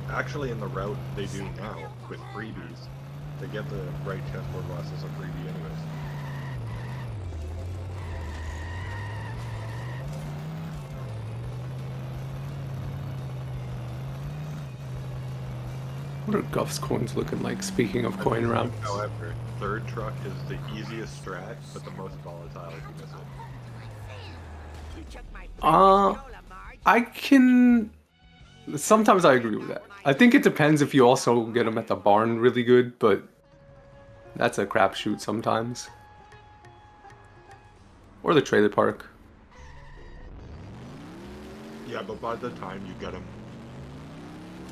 Actually, in the route they do now with freebies, they get the right chessboard loss as a freebie anyways. What are Guff's coins looking like, speaking of coin routes? However, third truck is the easiest strat, but the most volatile if you miss it. I can... Sometimes I agree with that. I think it depends if you also get them at the barn really good, but that's a crapshoot sometimes. Or the trailer park. Yeah, but by the time you get them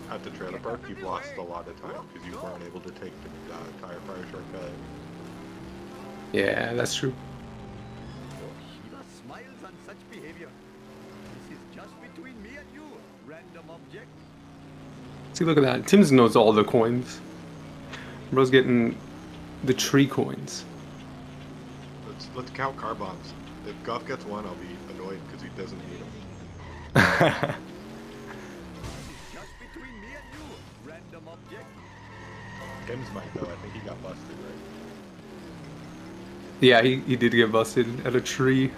at the trailer park, you've lost a lot of time because you weren't able to take the tire fire shortcut. Yeah, that's true. Shiva smiles on such behavior. This is just between me and you, random object. See, look at that. Timbs knows all the coins. Bro's getting the tree coins. Let's count car bombs. If Guff gets one, I'll be annoyed because he doesn't need them. Just between me and you, random object. Timbs might though. I think he got busted, right? Yeah, he did get busted at a tree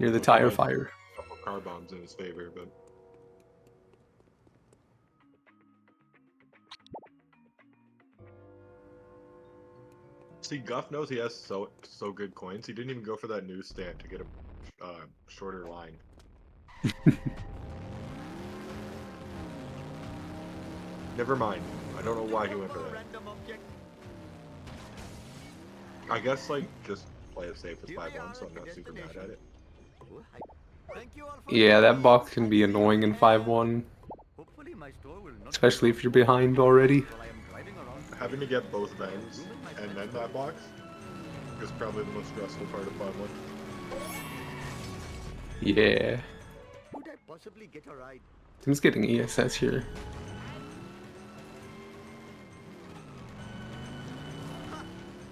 near the tire fire. A couple car bombs in his favor, but see, Guff knows he has so good coins. He didn't even go for that newsstand to get a shorter line. Never mind. I don't know why he went for that. Random object. I guess like just play it safe with 5-1, so I'm not super mad at it. Thank you all for Yeah, that box can be annoying in 5-1, Hopefully my store will not especially if you're behind already. while I am driving around. Having to get both vents and then that box is probably the most stressful part of 5-1. Yeah. Could I possibly get a ride? Tim's getting ESS here.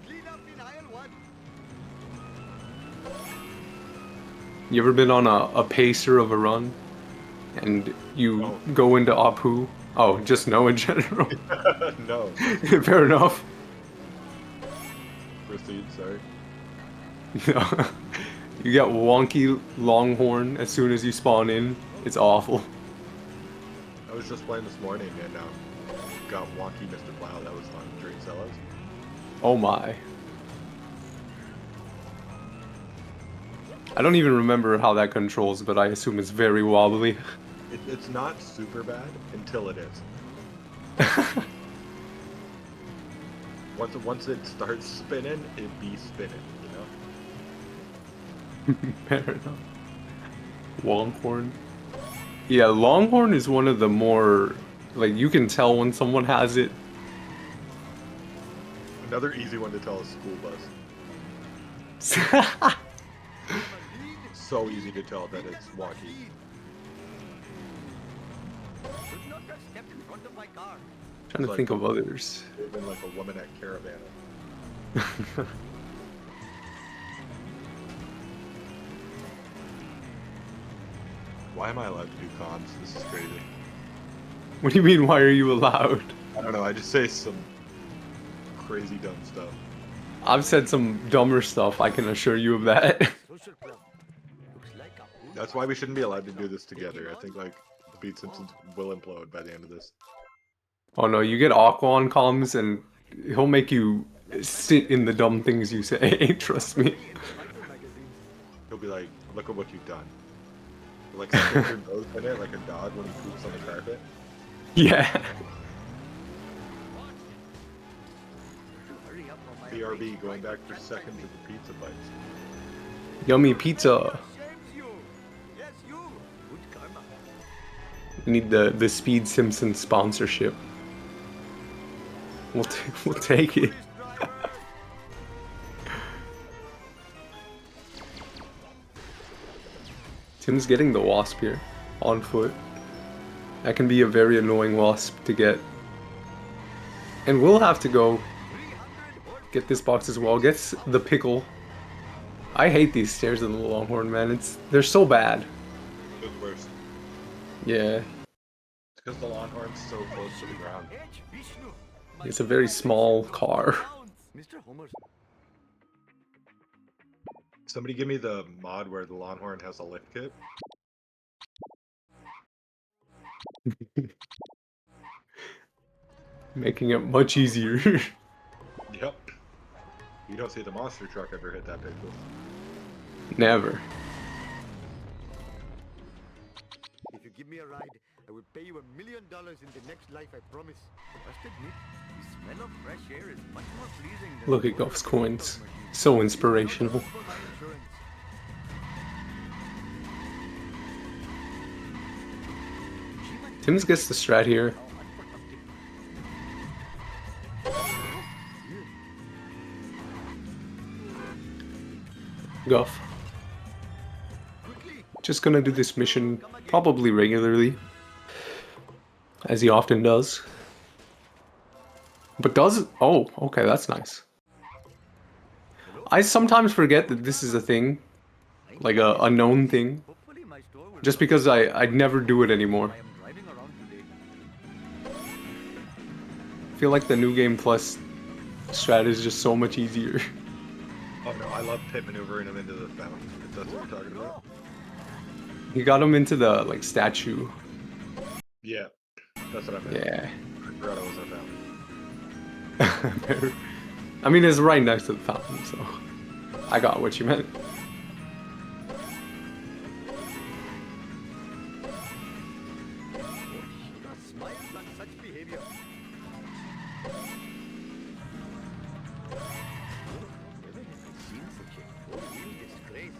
Clean up in aisle 1. You ever been on a pacer of a run and you No. go into Apu? Oh, just no in general. No. Fair enough. Proceed, sorry. No. You get wonky Longhorn as soon as you spawn in. It's awful. I was just playing this morning and got wonky Mr. Plow. That was fun during sellouts. Oh my. I don't even remember how that controls, but I assume it's very wobbly. It's not super bad until it is. Once it starts spinning, it be spinning, you know? Fair enough. Longhorn. Yeah, Longhorn is one of the more, like, you can tell when someone has it. Another easy one to tell is school bus. So easy to tell that it's wonky. Should not have stepped in front of my car. Trying to like- think of others. Even like a woman at Caravana. Why am I allowed to do cons? This is crazy. What do you mean, why are you allowed? I don't know, I just say some crazy dumb stuff. I've said some dumber stuff, I can assure you of that. Social club. Looks like a whole That's why we shouldn't be allowed to do this together. I think like the Beat Simpsons will implode by the end of this. Oh no, you get Aqua on comms and he'll make you sit in the dumb things you say, trust me. He'll be like, look at what you've done. Like stick your nose in it like a dog when he poops on the carpet. Yeah. hurry up on my BRB going back for seconds of the pizza bites. Yummy pizza. Shames you. Yes, you. Good karma. We need the Speed Simpson sponsorship. We'll take it. Police driver. Tim's getting the wasp here, on foot. That can be a very annoying wasp to get. And we'll have to go 300 horse. get this box as well. Gets the pickle. I hate these stairs in the Longhorn, man. They're so bad. They're the worst. Yeah. It's because the Longhorn's so close to the ground. H. Vishnu. It's a very small car. Mr. Homer. Somebody give me the mod where the Longhorn has a lift kit. Making it much easier. Yep. You don't see the monster truck ever hit that big though. Never. If you give me a ride, I will pay you $1 million in the next life, I promise. I must admit, the smell of fresh air is much more pleasing than Look the at odor Guff's of coins. machine. So inspirational. For my insurance. Timbs gets the strat here. Guff. Just gonna do this mission probably regularly, as he often does. But does... Oh, okay, that's nice. I sometimes forget that this is a thing, like a known thing, Hopefully my store will just because I'd never do it anymore. I am driving around today. I feel like the New Game Plus strat is just so much easier. Oh no, I love pit maneuvering him into the fountain, if that's what you're talking about. He got him into the, like, statue. Yeah, that's what I meant. Yeah. I forgot I was a fountain. I mean, it's right next to the fountain, so I got what you meant. Sheila smiles on such behavior. Never have I seen such a four-wheel disgrace.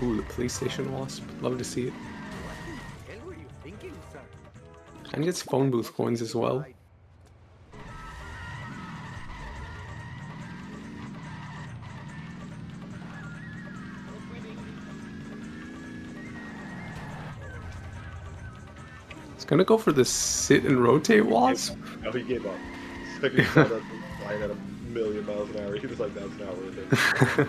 Ooh, the police station wasp. Love to see it. What the hell were you thinking, sir? And gets phone booth coins as well. It's gonna go for the sit and rotate wasp. No, he gave up. The second he saw that thing flying at 1,000,000 miles an hour, he was like, that's not worth it.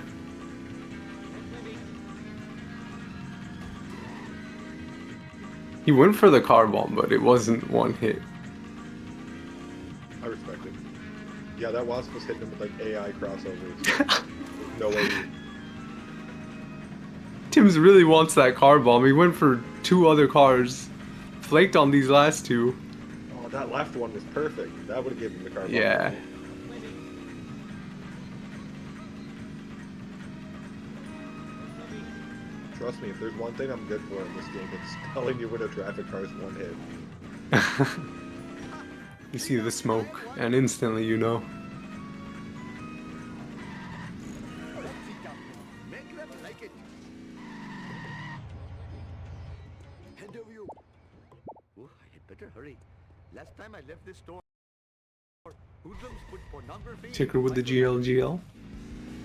He went for the car bomb, but it wasn't one hit. I respect it. Yeah, that wasp was hitting him with like AI crossovers. No way. Timbs really wants that car bomb. He went for two other cars. Flaked on these last two. Oh, that left one was perfect. That would have given him the car bomb. Yeah. Trust me, if there's one thing I'm good for in this game, it's telling you when a traffic car is one hit. You see the smoke, and instantly you know. Let's sit down. Make them like it. Hand over you. Oh, I had better hurry. Last time I left this store, Hoodlums put pornography. Ticker with the GLGL.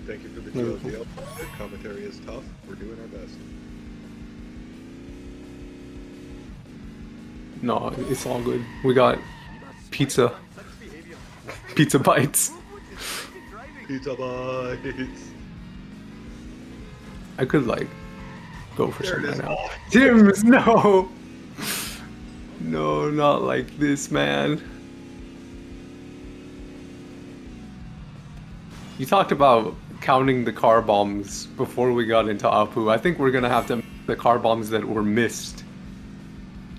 Thank you for the Never GLGL. Your commentary is tough. We're doing our best. No, it's all good. We got pizza. Pizza bites. Pizza bites. I could like go for There some it right is. now. Oh, Timbs, no! No, not like this, man. You talked about counting the car bombs before we got into Apu. I think we're gonna have to the car bombs that were missed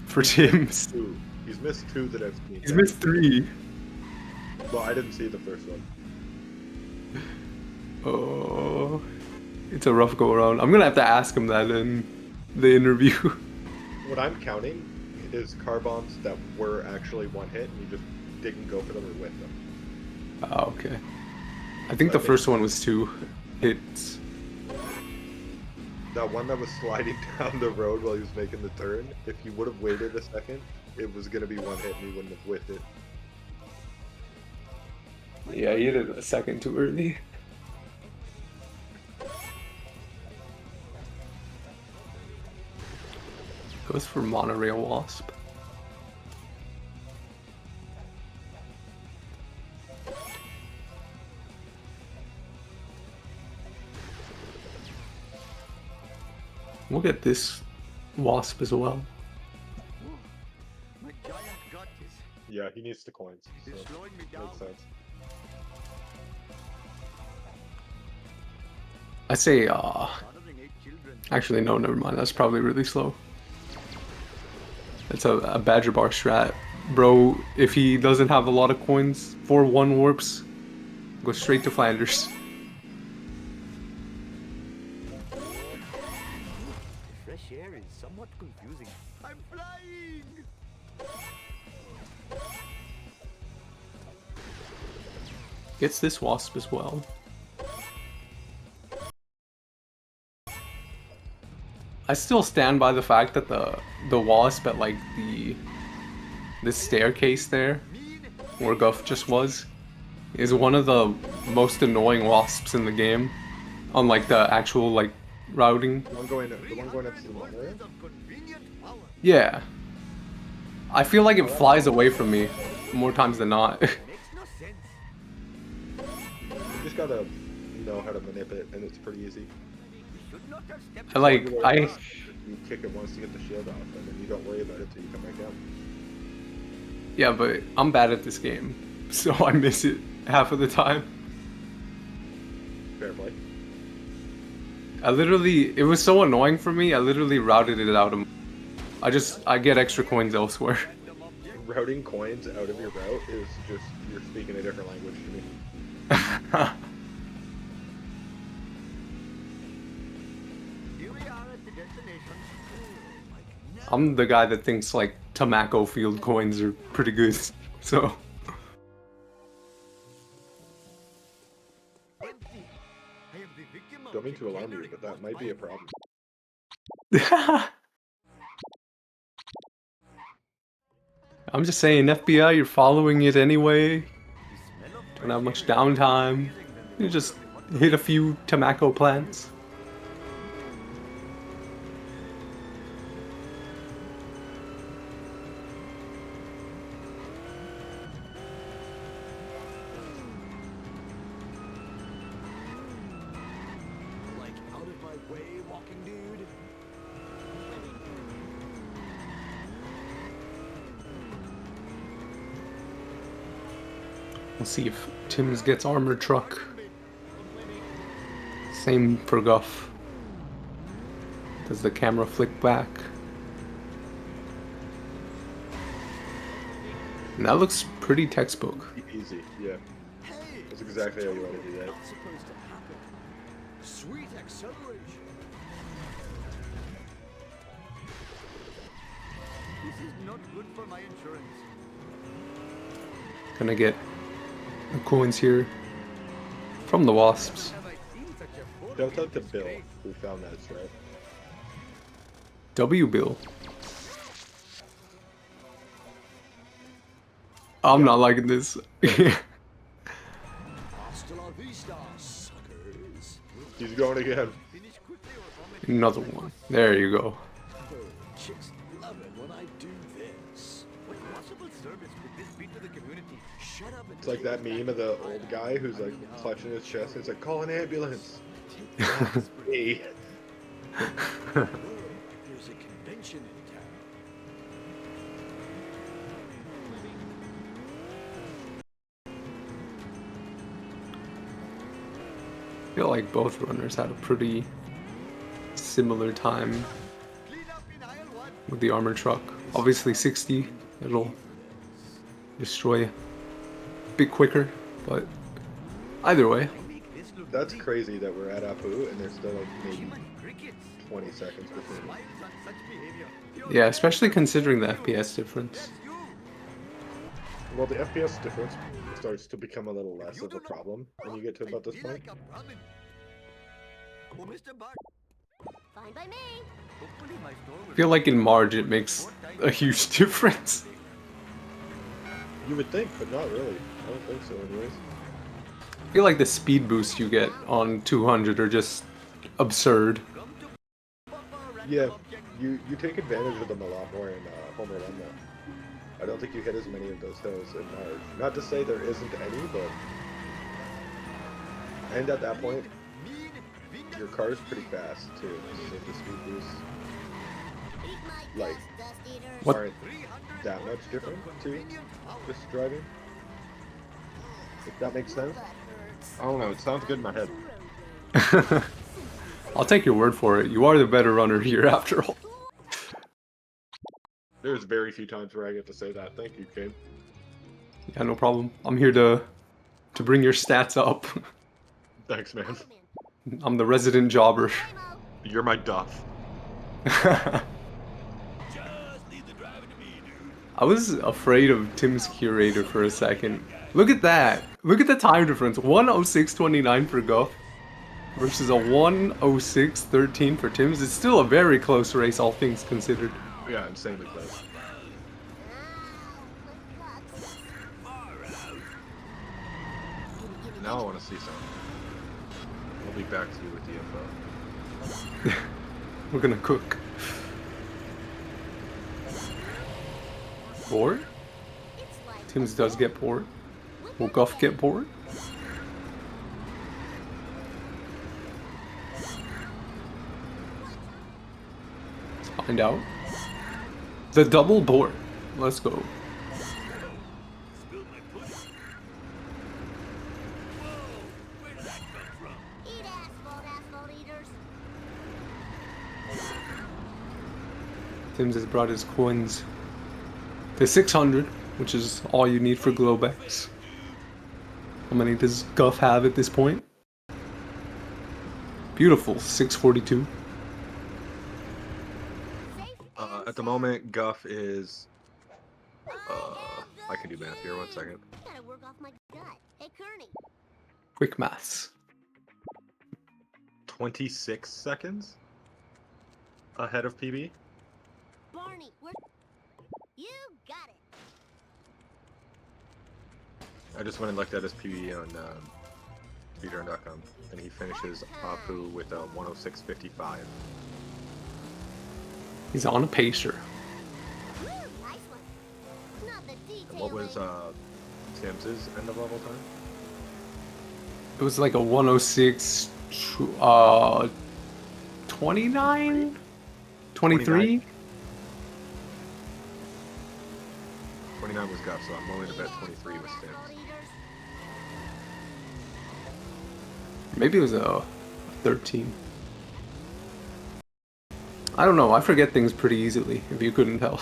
for Timbs. two. He's missed two that I've seen. He's missed 3. Well, I didn't see the first one. Oh, it's a rough go around. I'm gonna have to ask him that in the interview. What I'm counting is car bombs that were actually one hit and you just didn't go for them or with them. Oh, okay. I think the first one was 2 hits. That one that was sliding down the road while he was making the turn, if you would have waited a second, it was gonna be one hit and he wouldn't have whiffed it. Yeah, he hit it a second too early. Goes for monorail wasp. We'll get this wasp as well. My giant gut is Yeah, he needs the coins, so slowing me down. makes sense. I say, Fathering 8 children. actually, no, never mind. That's probably really slow. It's a Badger Bar strat. Bro, if he doesn't have a lot of coins for 1 warps, go straight to Flanders. Fresh air is somewhat confusing. I'm flying! Gets this wasp as well. I still stand by the fact that the wasp at like the staircase there, where Guff just was, is one of the most annoying wasps in the game. On like the actual like routing. The one going up to the monorail? Of convenient power. Yeah. I feel like it flies away from me more times than not. Makes no sense. You just gotta know how to manipulate it, and it's pretty easy. Should not have stepped I like You kick it once to get the shield off, and then you don't worry about it till you come back down. Yeah, but I'm bad at this game, so I miss it half of the time. Fair play. It was so annoying for me, I literally routed it out of I get extra coins elsewhere. Routing coins out of your route is just, you're speaking a different language to me. Here we are at the destination. I'm the guy that thinks like Tobacco Field coins are pretty good, so. Empty. I am the victim of Don't mean to alarm you, generic but that might be a problem. I'm just saying, FBI, you're following it anyway. The smell of Don't have much downtime. You just hit a few tobacco plants. like out of my way, walking dude. We'll see if Timbs gets armored truck. Same for Guff. Does the camera flick back? And that looks pretty textbook. Easy, yeah. Hey, That's exactly how you want to do that. not supposed to happen. Sweet acceleration. This is not good for my insurance. Gonna get the coins here from the wasps. Have I seen such a boring Shout out to piece of Bill, cake? who found that strat. W Bill. I'm not liking this. He's going again. Finish quickly or vomit. Another one. There you go. Chicks love it when I do this. What possible service could this be to the community? Shut up and It's like that meme of the old guy who's like clutching his chest. He's like, call an ambulance. Hey. There's a convention in town. I feel like both runners had a pretty similar time Clean up in aisle 1. with the armor truck. Obviously 60, it'll destroy a bit quicker, but either way. Make this look That's crazy that we're at Apu and there's still like maybe human crickets. 20 seconds between. Smiles on such behavior. Yeah, especially considering the FPS difference. That's you. Well, the FPS difference starts to become a little less of a problem when you get to about this I feel point. like a Brahmin. Oh, Mr. Bart. Fine by me. Hopefully my store will I feel like in Marge it makes a huge difference. You would think, but not really. I don't think so anyways. I feel like the speed boosts you get on 200 are just absurd. come to Papa random Yeah, object. you take advantage of them a lot more in Homer Run though. I don't think you hit as many of those hills in Marge. Not to say there isn't any, but... And at that point, Mean, window your car's pretty fast too, with the speed boosts. Eat my Like, dust, dust eaters. What? aren't that much different too, just driving. If that makes sense. Butt hurts. I don't know, it sounds good in my head. Road rage. I'll take your word for it. You are the better runner here after all. There's very few times where I get to say that. Thank you, Kane. Yeah, no problem. I'm here to bring your stats up. Thanks, man. Welcome in. I'm the resident jobber. Primo. You're my Duff. Just leave the driving to me, dude. I was afraid of Tim's curator for a second. Look at that. Look at the time difference. 1:06:29 for Guff versus a 1:06:13 for Tim's. It's still a very close race, all things considered. Yeah, insanely close. Ah, my guts. Gimme, Now I want to see some. We'll be back to you with the info. We're gonna cook. Bored? It's like Tim's does get bored. Will Guff get bored? Let's find out. The double board. Let's go. Spilled my pudding. Whoa, where did that come from? eat asphalt eaters. Tim's has brought his coins to 600, which is all you need for Globex. How many does Guff have at this point? Beautiful, 642. Safe At the moment, Guff is... I can do math here, 1 second. Gotta work off my gut. Hey, Kearney. Quick maths. 26 seconds ahead of PB. Barney, where... You got it. I just went and looked at his PB on speedrun.com, and he finishes Apu with a 106.55. He's on a pacer. Woo, nice one. Not the detail. And what was Tim's end of level time? It was like a 106, 29? 23? 29 was Guff, so I'm willing to bet 23 was Tim's. Maybe it was a 13. I don't know, I forget things pretty easily, if you couldn't tell.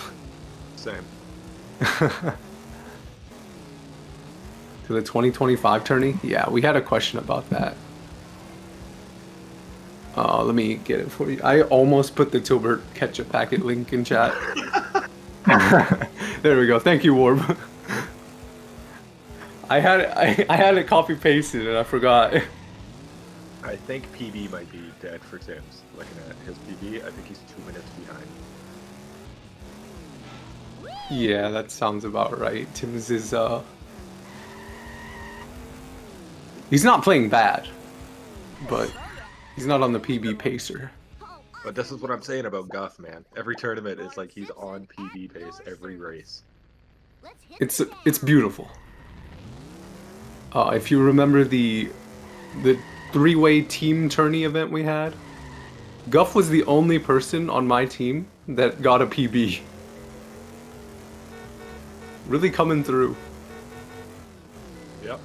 Same. To the 2025 tourney? Yeah, we had a question about that. Let me get it for you. I almost put the Tilbert ketchup packet link in chat. There we go. Thank you, Warb. I had it copy pasted and I forgot. I think PB might be dead for Tim's. Looking at his PB, I think he's 2 minutes behind. Yeah, that sounds about right. Tim's is he's not playing bad, but He's not on the PB pacer. But this is what I'm saying about Guff, man. Every tournament, it's like he's on PB pace every race. It's beautiful. If you remember the three-way team tourney event we had, Guff was the only person on my team that got a PB. Really coming through. Yep.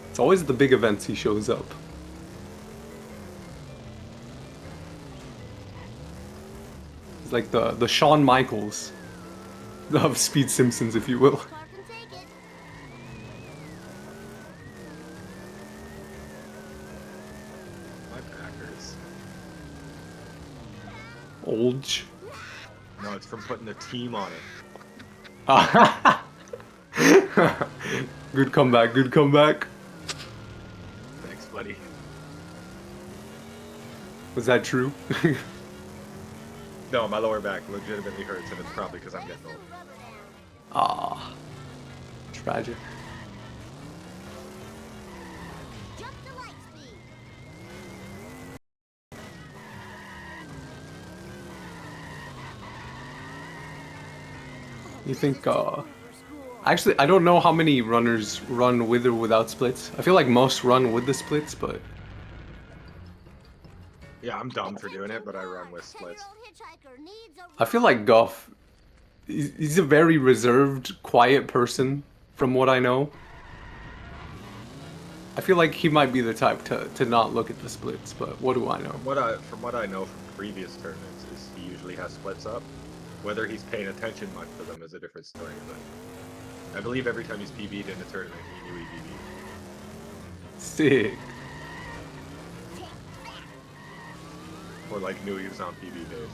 It's always the big events he shows up. He's like the Shawn Michaels of Speed Simpsons, if you will. My backers. Old. No, it's from putting the team on it. Good comeback, good comeback. Thanks, buddy. Was that true? No, my lower back legitimately hurts, and it's probably because I'm getting old. Ah, tragic. Jump to light speed. You think, actually, I don't know how many runners run with or without splits. I feel like most run with the splits, but Yeah, I'm dumb for doing it, but I run with splits. I feel like Guff, he's a very reserved, quiet person, from what I know. I feel like he might be the type to not look at the splits, but what do I know? From what I know from previous tournaments, is he usually has splits up. Whether he's paying attention much to them is a different story, but I believe every time he's PB'd in a tournament, he knew he PB'd. Sick. Or like knew he was on PB days.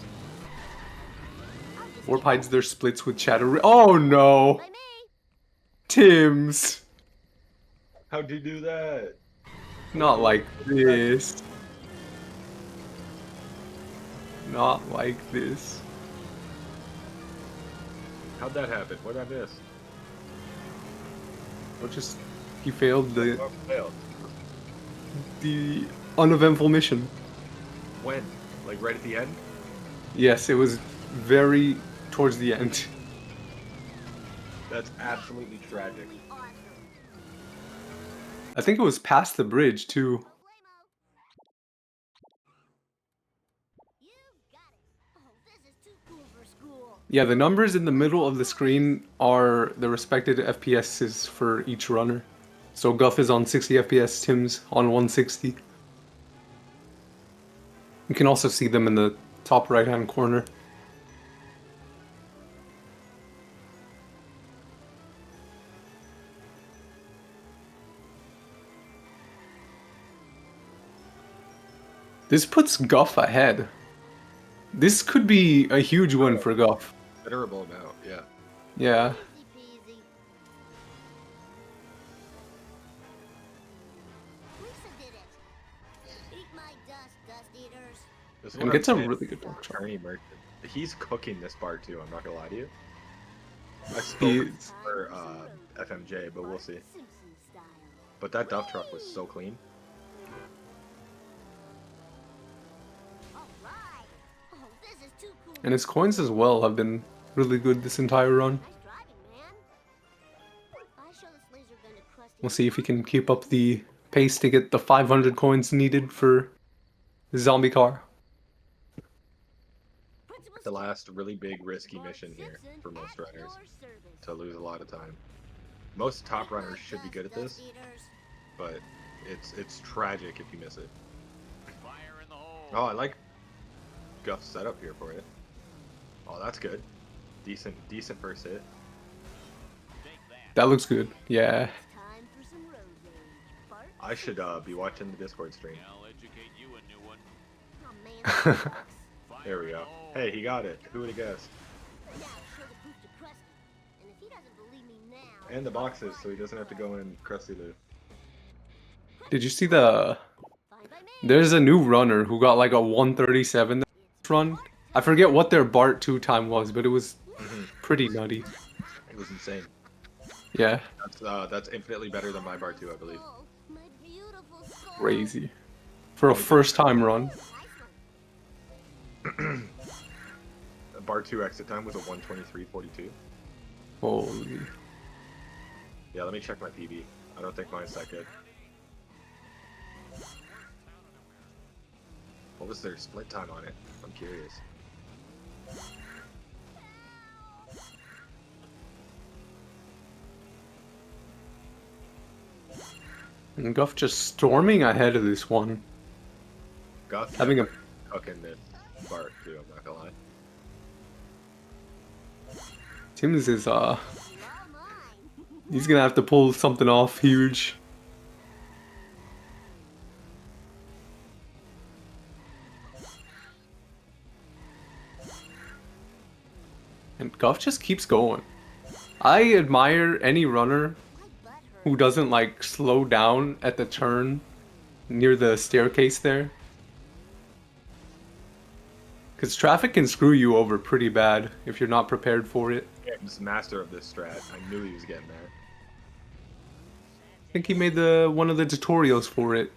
Warp hides their splits with chatter. Oh no! By me. Timbs! How'd you do that? Not like this. Not like this. How'd that happen? What did I miss? Or just, he failed Oh, failed. the uneventful mission. When? Like right at the end? Yes, it was very towards the end. That's absolutely tragic. I think it was past the bridge too. Yeah, the numbers in the middle of the screen are the respected FPSs for each runner. So Guff is on 60 FPS, Timbs on 160. You can also see them in the top right hand corner. This puts Guff ahead. This could be a huge win for Guff. Considerable amount, yeah. Yeah. Easy peasy. Lisa did it. Eat my dust, dust eaters. This is And what gets I'm a saying. really good block shot. Attorney Merchant. He's cooking this bar too, I'm not gonna lie to you. I He spoke is. for FMJ, but we'll see. Simpson style. But that Duff truck was so clean. All right. Oh, this is too cool. And his coins as well have been really good this entire run. Nice driving, man. I show this laser gun to Krusty. We'll see if he can keep up the pace to get the 500 coins needed for the zombie car. The last really big risky mission here for most runners to lose a lot of time. Most top runners should be good at this, but it's tragic if you miss it. Fire in the hole. Oh, I like Guff's setup here for it. Oh, that's good. Decent first hit. Take that. That looks good. Yeah. Time for some road rage. Bart? I should be watching the Discord stream. I'll educate you a new one. Oh man, that sucks. There we go. Hey, he got it. Who would have guessed? Now show the proof to Krusty. And if he doesn't believe me now, And the boxes, so he doesn't have to go in crusty loot. Did you see the... fine by me. There's a new runner who got like a 137 this run. I forget what their BART 2 time was, but it was pretty nutty. It was insane. Yeah. That's infinitely better than my bar 2, I believe. Oh, my beautiful soul. Crazy. For a first time run. Bar 2 exit time was a 1:23:42. Holy. Yeah, let me check my PB. I don't think mine's that good. What was their split time on it? I'm curious. And Guff just storming ahead of this one. Guff Having a cooking this bar too, I'm not gonna lie. Timbs is he's gonna have to pull something off huge. And Guff just keeps going. I admire any runner who doesn't like slow down at the turn near the staircase there. Because traffic can screw you over pretty bad if you're not prepared for it. James, master of this strat. I knew he was getting there. I think he made one of the tutorials for it.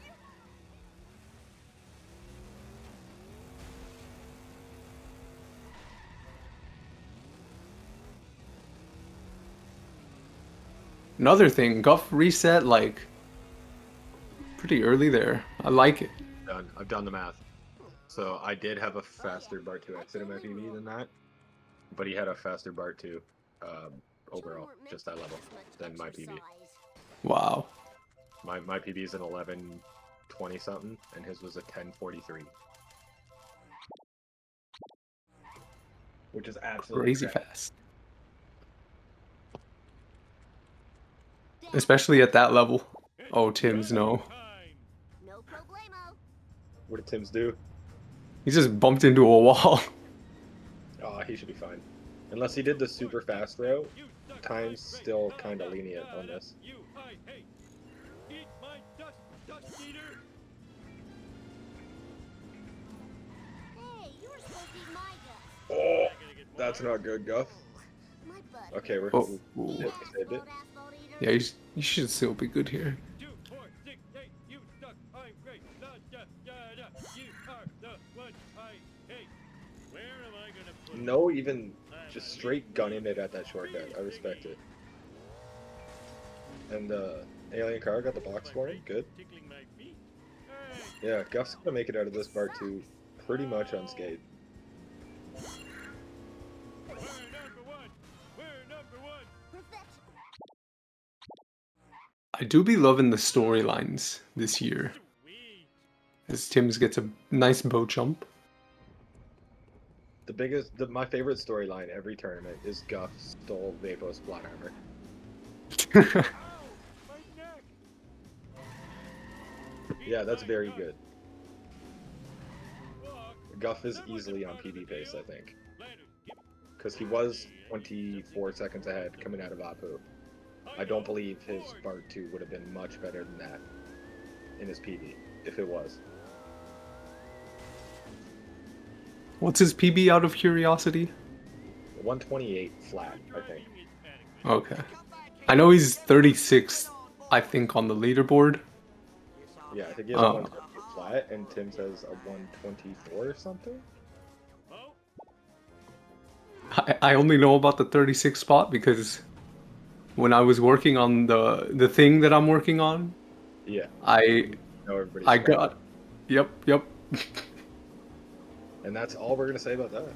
Another thing, Guff reset like pretty early there. I like it. Done. I've done the math. So I did have a faster Bar 2 exit in my PB than that, but he had a faster Bar 2 overall, just that level, than my PB. Wow. My PB is an 11:20 something, and his was a 10:43, which is absolutely Crazy incredible. fast. Especially at that level. Oh, Timbs, no. No problemo. What did Timbs do? He just bumped into a wall. Oh, he should be fine. Unless he did the super fast route, time's still kind of lenient on this. Eat my dust eater. Hey, you were supposed to eat my dust. Oh, that's not good, Guff. My butt. Okay, we're Oh, we saved it. Old asphalt eater. yeah, you should still be good here. 2, 4, 6, 8, you suck, I'm great. Da, da, da, da. You are the one I hate. Where am I gonna put No, even just straight gunning it at that shortcut. I respect it. And alien car got the box for him. Good. tickling my feet? Hey, Yeah, Guff's gonna make it out of this Bar 2 pretty much unscathed. we're number one. We're number one. Perfection. I do be loving the storylines this year. Sweet. As Timbs gets a nice bow jump. My favorite storyline every tournament is Guff stole Vapo's plot armor. Ow, my neck. Yeah, that's very good. Walk. Guff is easily on PB pace, I think. Later. Give Because he was 24 seconds ahead coming out of Apu. I don't believe his Bar 2 would have been much better than that in his PB, if it was. What's his PB out of curiosity? 128 flat, I think. Okay. I know he's 36th, I think, on the leaderboard. Yeah, I think he has a 128 flat, and Timbs has a 124 or something? Oh, I only know about the 36th spot because when I was working on the thing that I'm working on, Yeah. I No, everybody's I flat. got yep. And that's all we're going to say about that.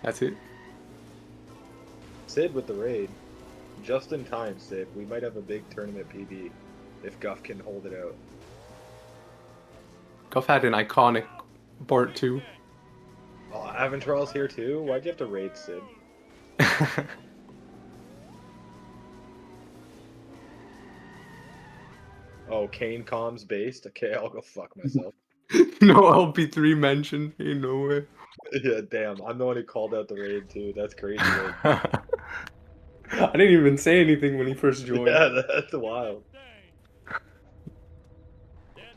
That's it. Sid with the raid. Just in time, Sid. We might have a big tournament PB if Guff can hold it out. Guff had an iconic Bart too. Oh, Aventral's here too? Why'd you have to raid Sid? Oh, Kane comms based? Okay, I'll go fuck myself. No LP3 mentioned. Ain't no way. Yeah, damn. I'm the one who called out the raid too. That's crazy. Raid. I didn't even say anything when he first joined. Yeah, that's wild. that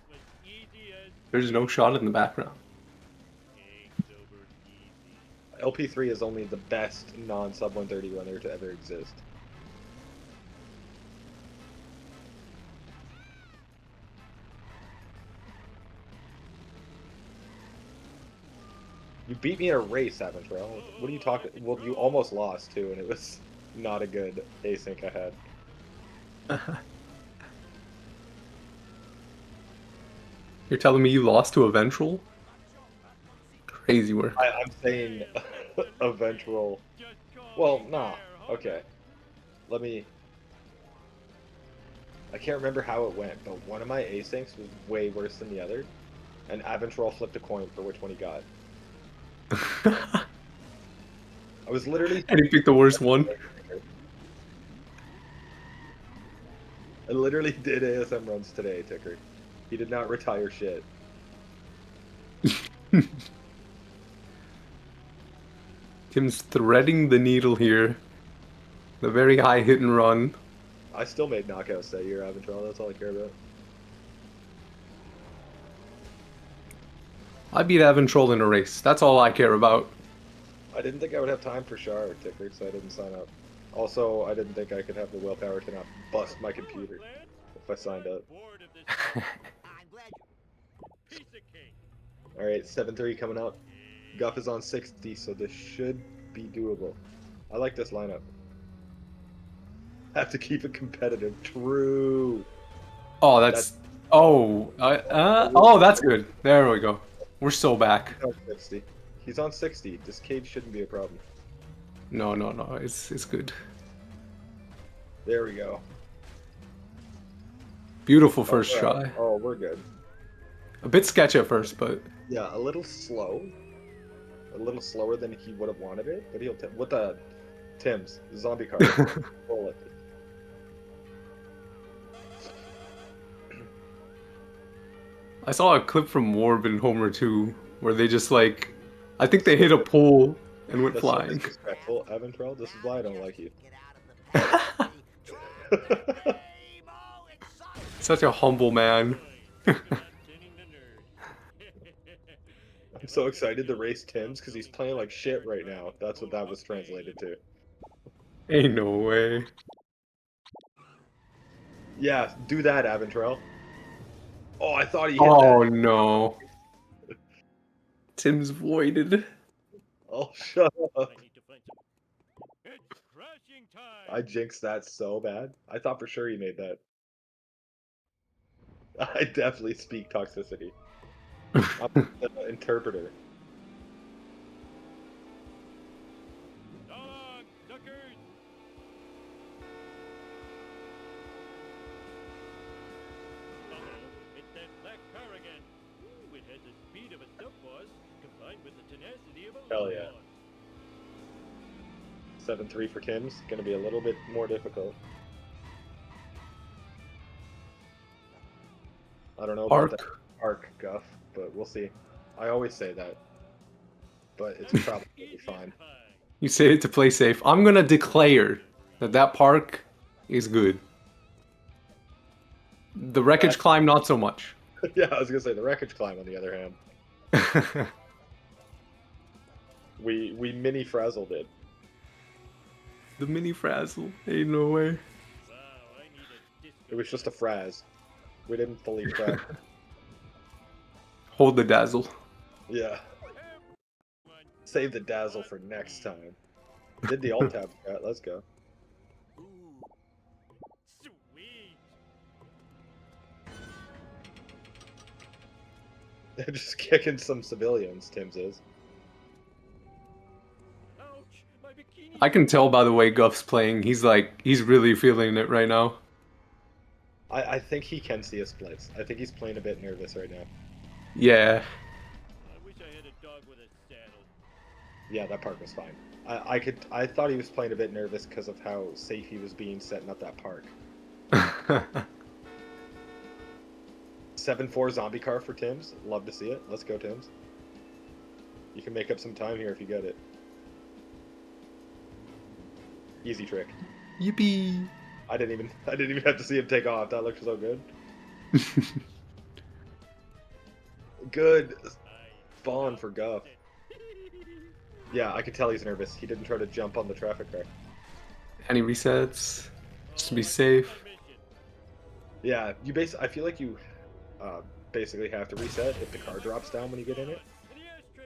was easy as There's no shot in the background. eggs over easy. LP3 is only the best non-sub 130 runner to ever exist. You beat me in a race, Aventrell. What are you talking? Well, you almost lost too, and it was not a good async I had. You're telling me you lost to a Ventral? Crazy work. I'm saying eventual. Well, nah. Okay. Let me. I can't remember how it went, but one of my asyncs was way worse than the other, and Aventrell flipped a coin for which one he got. I was literally. And he picked the worst one. I literally did ASM runs today, Ticker. He did not retire shit. Tim's threading the needle here. The very high hit and run. I still made knockouts that year, Aventrell. That's all I care about. I beat Aventral in a race. That's all I care about. I didn't think I would have time for Char, Ticker, so I didn't sign up. Also, I didn't think I could have the willpower to not bust my computer if I signed up. Bored of this I'm glad piece of cake. Alright, 7-3 coming up. Guff is on 60, so this should be doable. I like this lineup. Have to keep it competitive. True. Oh, that's... Oh, oh, that's good. There we go. We're so back. He's on 60. He's on 60. This cage shouldn't be a problem. No, no, no. It's good. There we go. Beautiful first try. Oh, we're good. A bit sketchy at first, but... Yeah, a little slow. A little slower than he would have wanted it, but he'll... What the... Timbs. Zombie car. Roll it. I saw a clip from Warb and Homer 2 where they just like... I think they hit a pole and went That's flying. so disrespectful, Aventrell. This is why I don't like you. Such a humble man. Thinning the nerves. I'm so excited to race Timbs because he's playing like shit right now. That's what that was translated to. Ain't no way. Yeah, do that, Aventrell. Oh, I thought he hit Oh that. no. Tim's voided. Oh, shut up. I need to find some. It's crashing time. I jinxed that so bad. I thought for sure he made that. I definitely speak toxicity. I'm an interpreter. Dog, suckers. Uh-oh, it's that black car again. Ooh, it has the speed of a stuff boss, combined with the tenacity of a Hell love yeah. boss. 7-3 for Timbs. Gonna be a little bit more difficult. I don't know about that arc, Guff, but we'll see. I always say that. But it's probably fine. You say it to play safe. I'm gonna declare that that park is good. The wreckage climb, not so much. Yeah, I was gonna say the wreckage climb on the other hand. We mini frazzled it. The mini frazzle. Ain't no way. Wow, I need a disco. It was just a fraz. We didn't fully fraz. Hold the dazzle. Yeah. Save the dazzle for next time. Did the alt tab strat, let's go. Ooh, sweet. They're just kicking some civilians, Timbs is. Ouch, my bikini. I can tell by the way Guff's playing. He's really feeling it right now. I think he can see his splits. I think he's playing a bit nervous right now. Yeah. I wish I had a dog with a saddle. Yeah, that park was fine. I thought he was playing a bit nervous because of how safe he was being setting up that park. 7-4 zombie car for Timbs. Love to see it. Let's go, Timbs. You can make up some time here if you get it. Easy trick. Yippee. I didn't even have to see him take off. That looked so good. Good spawn for Guff. Yeah, I could tell he's nervous. He didn't try to jump on the traffic car. Any resets? Just to be safe. Yeah, I feel like you basically have to reset if the car drops down when you get in it.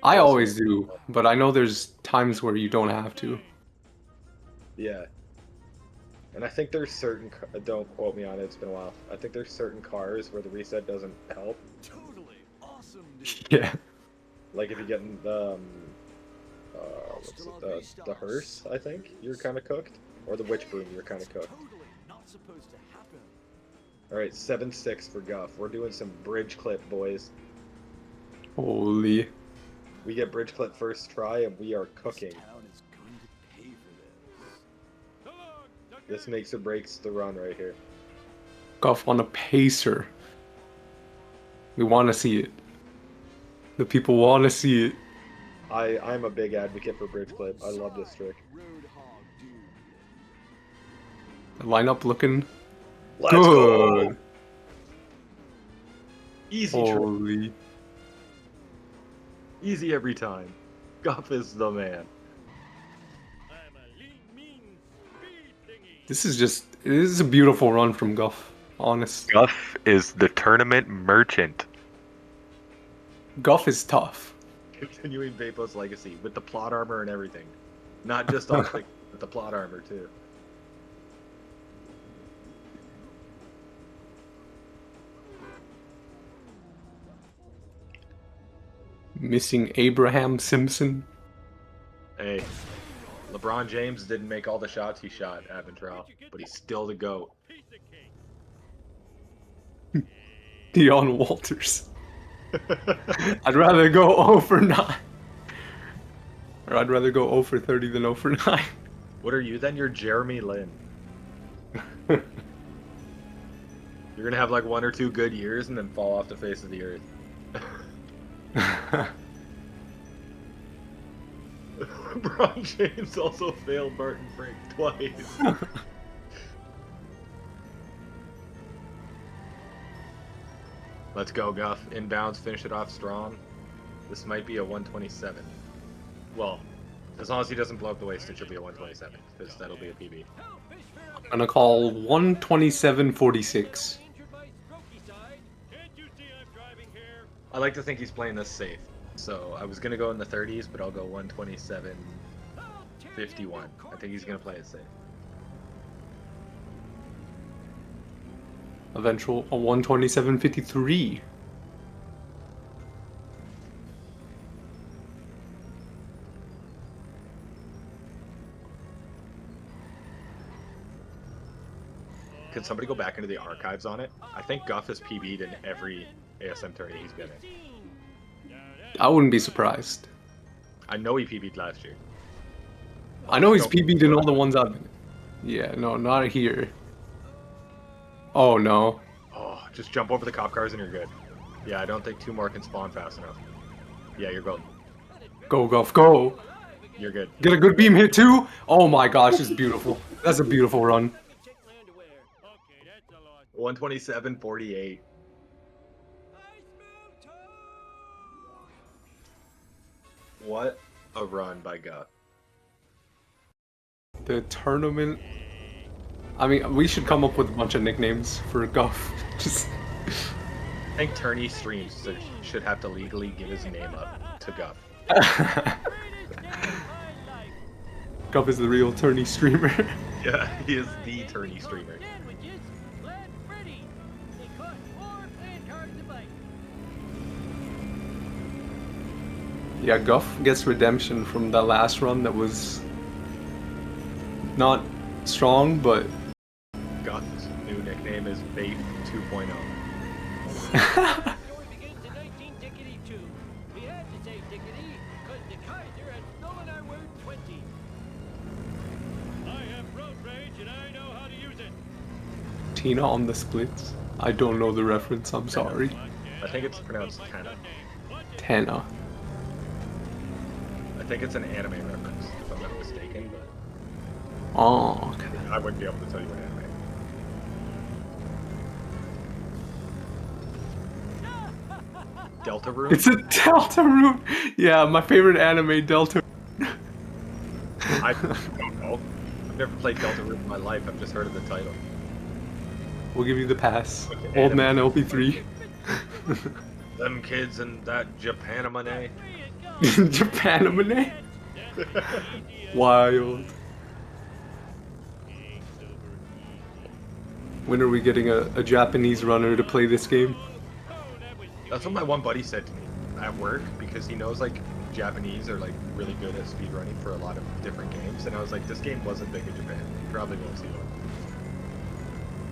I always do, but I know there's times where you don't have to. Yeah. And I think there's certain, don't quote me on it, it's been a while. I think there's certain cars where the reset doesn't help. Totally awesome, dude. Yeah. Like if you get in the, what's it, the hearse, I think, you're kind of cooked. Or the witch broom, you're kind of cooked. Totally not supposed to happen. Alright, 7-6 for Guff. We're doing some bridge clip, boys. Holy. We get bridge clip first try, and we are cooking. Town is going to pay for this. So long, Ducky. This makes or breaks the run right here. Guff on a pacer. We want to see it. The people want to see it. I'm a big advocate for bridge clip. I love this trick. Roadhog, dude. The lineup looking Let's good. go! Easy trick. Holy. Easy every time. Guff is the man. I'm a lean, mean speed thingy. This is a beautiful run from Guff. Honest. Guff is the tournament merchant. Guff is tough. Continuing Vapo's legacy with the plot armor and everything. Not just on the, with the plot armor too. Missing Abraham Simpson. Hey, LeBron James didn't make all the shots he shot at Ventrell, but he's still the GOAT. Piece of cake. Deion Walters. I'd rather go 0 for 9. Or I'd rather go 0 for 30 than 0 for 9. What are you then? You're Jeremy Lin. You're gonna have like 1 or 2 good years and then fall off the face of the earth. LeBron James also failed Barton Frank twice. Let's go, Guff. Inbounds, finish it off strong. This might be a 127. Well, as long as he doesn't blow up the waist, it should be a 127, because that'll be a PB. I'm gonna call 127.46. Can't you see I'm driving here? I like to think he's playing this safe. So I was gonna go in the 30s, but I'll go 127.51. I think he's gonna play it safe. Eventual a 127.53. Can somebody go back into the archives on it? I think Guff has PB'd in every ASM tourney he's been in. I wouldn't be surprised. I know he PB'd last year. I know he's PB'd in all the ones I've been in. Yeah, no, not here. Oh no. Oh, just jump over the cop cars and you're good. Yeah, I don't think 2 more can spawn fast enough. Yeah, you're golden. Go, Guff, go. You're good. Get a good beam hit too. Oh my gosh, it's beautiful. That's a beautiful run. Check my underwear. Okay, that's a lot. 127.48. What a run by Guff. The tournament. I mean, we should come up with a bunch of nicknames for Guff. Just. I think Tourney Streams should have to legally give his name up to Guff. Guff is the real tourney streamer. Yeah, he is the Tourney streamer. Sandwiches, glad Freddy. They cost more playing cards and bikes. Yeah, Guff gets redemption from that last run that was not strong, but Guff's new nickname is Vape 2.0. Story begins in 19-2. We had to say Dickety because the Kaiser had stolen our word 20. I have road rage and I know how to use it. Tina on the splits. I don't know the reference, I'm sorry. I think it's pronounced Tana. Tana. I think it's an anime reference, if I'm not mistaken, but Oh, okay. I wouldn't be able to tell you what anime. Delta Room? It's a Delta Root. Yeah, my favorite anime, Delta. I don't know. I've never played Delta Room in my life, I've just heard of the title. We'll give you the pass. Okay, Old man LP3. Them kids in that Japanimane. Free it, go. Japan anime? That's the easiest Wild. one. Game's over easy. When are we getting a Japanese runner to play this game? Oh, that was too That's what my easy. one buddy said to me at work because he knows like Japanese are like really good at speedrunning for a lot of different games, and I was like, this game wasn't big in Japan. You probably won't see one.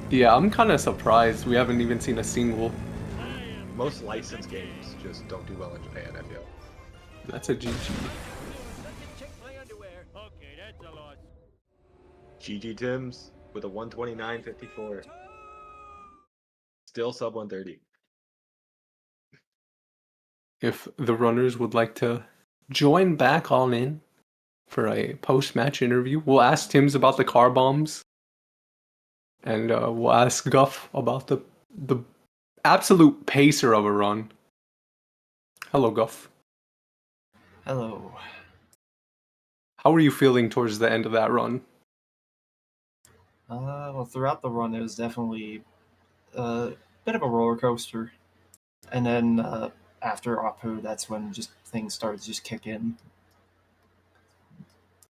Yeah, I'm kind of surprised we haven't even seen a single. I am Most licensed games just don't do well in Japan, I feel. That's a GG. Let me check my underwear. Okay, that's a loss. GG Timbs with a 129.54. Still sub 130. If the runners would like to join back on in for a post-match interview, we'll ask Timbs about the car bombs, and we'll ask Guff about the absolute pacer of a run. Hello, Guff. Hello. How are you feeling towards the end of that run? Well, throughout the run, it was definitely a bit of a roller coaster, and then after Apu, that's when just things started to just kick in.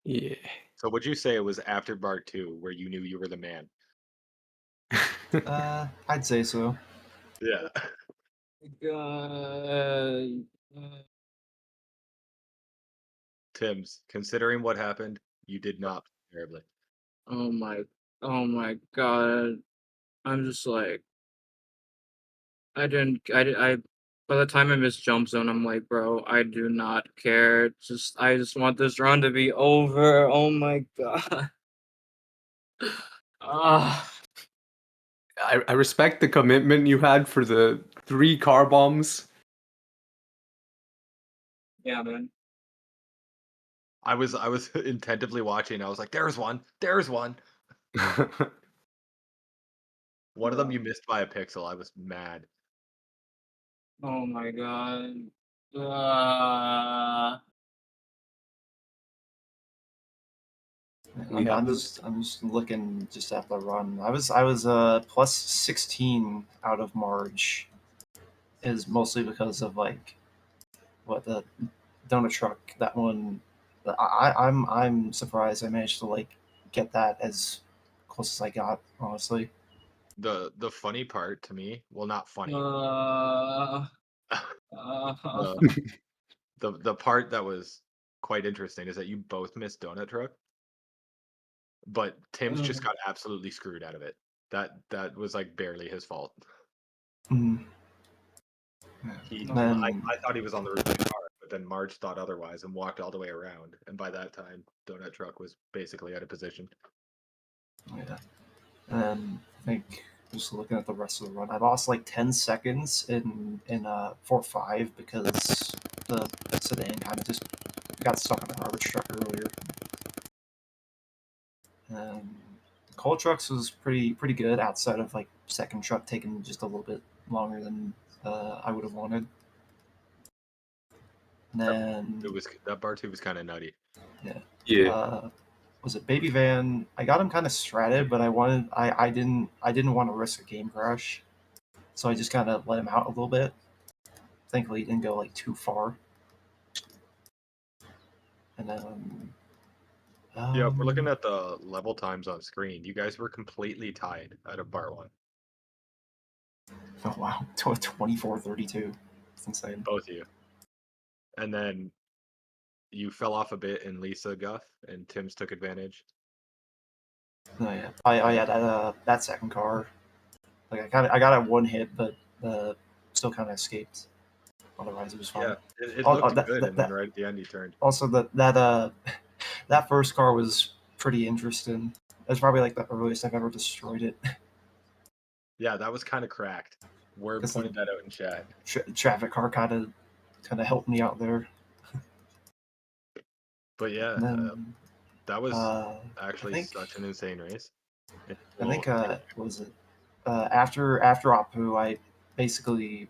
Yeah. So would you say it was after Bart 2 where you knew you were the man? I'd say so. Yeah. Timbs, considering what happened, you did not play terribly. Oh my god. I'm just like, I, by the time I missed Jump Zone, I'm like, bro, I do not care. I just want this run to be over. Oh my god. Ah, I respect the commitment you had for the 3 car bombs. yeah, man. I was attentively watching. I was like, there's one. There's one. One of them you missed by a pixel. I was mad. Oh my god. Ah. We have I'm just looking just at the run. I was plus 16 out of Marge, is mostly because of like what the donut truck, that one. I'm surprised I managed to like get that as close as I got, honestly. The funny part to me, well, not funny. Uh, the, the part that was quite interesting is that you both missed Donut Truck, but Tim's just got absolutely screwed out of it. That was like barely his fault. Mm. Then I thought he was on the roof of the car, but then Marge thought otherwise and walked all the way around. And by that time, Donut Truck was basically out of position. yeah, and I think just looking at the rest of the run, I lost like 10 seconds in 4-5 because the sedan kind of just got stuck on the garbage truck earlier. Coal trucks was pretty good outside of like second truck taking just a little bit longer than I would have wanted. And then That bar 2 was kind of nutty. Yeah. Was it Baby Van? I got him kind of stratted, but I didn't want to risk a game crash, so I just kind of let him out a little bit. Thankfully, he didn't go like too far. And then Yeah, if we're looking at the level times on screen, you guys were completely tied out of bar 1. oh wow, 24:32. It's insane. Both of you. And then you fell off a bit in Lisa Guff, and Tim's took advantage. Oh yeah, yeah, that second car. Like I got it one hit, but still kind of escaped. Otherwise, it was fine. Yeah, it looked good, and then right at the end, he turned. Also, that first car was pretty interesting. It was probably like the earliest I've ever destroyed it. Yeah, that was kind of cracked. Word pointed that out in chat. Traffic car kind of helped me out there. But yeah, Then, that was actually such an insane race. I think what was it? After Apu, I basically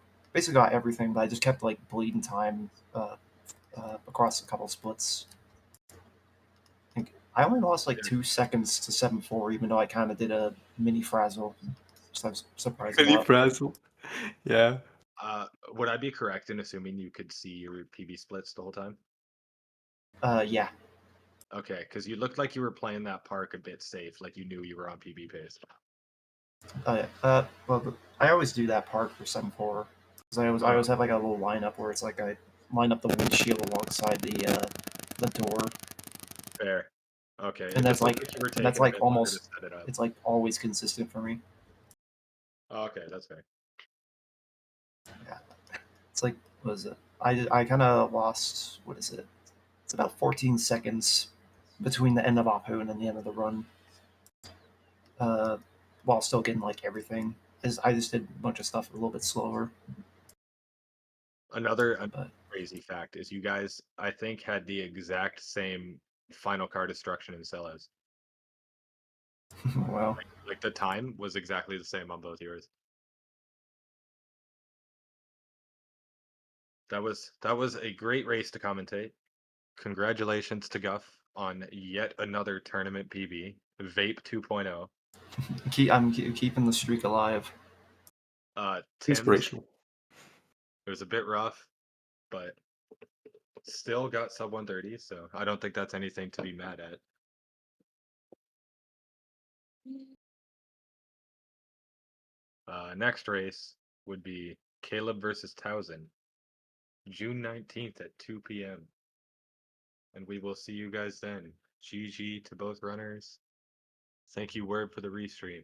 got everything, but I just kept like bleeding time across a couple splits. I think I only lost like 2 seconds to 7-4, even though I kind of did a mini frazzle. So I was surprised. Mini frazzle. Yeah. Would I be correct in assuming you could see your PB splits the whole time? Yeah. Okay, because you looked like you were playing that park a bit safe, like you knew you were on PB pace. Well, I always do that part for 7-4. Because I always have like a little lineup where it's like I line up the windshield alongside the door, Fair. Okay. It and just that's looked like like you were that's taking a like bit longer to almost set it up. it's like always consistent for me. Okay, that's fair. Yeah. It's like, what is it? I kind of lost, what is it? It's about 14 seconds between the end of Ophoon and the end of the run, uh, while still getting like everything. I just did a bunch of stuff a little bit slower. Another But crazy fact is you guys, I think, had the exact same final car destruction in Celes. well, Like the time was exactly the same on both yours. That was a great race to commentate. Congratulations to Guff on yet another tournament PB, Vape 2.0. I'm keeping the streak alive. Timbs, Inspirational. it was a bit rough, but still got sub 130, so I don't think that's anything to be mad at. Next race would be Caleb versus Towson, June 19th at 2 p.m. And we will see you guys then. GG to both runners. Thank you, Word, for the restream.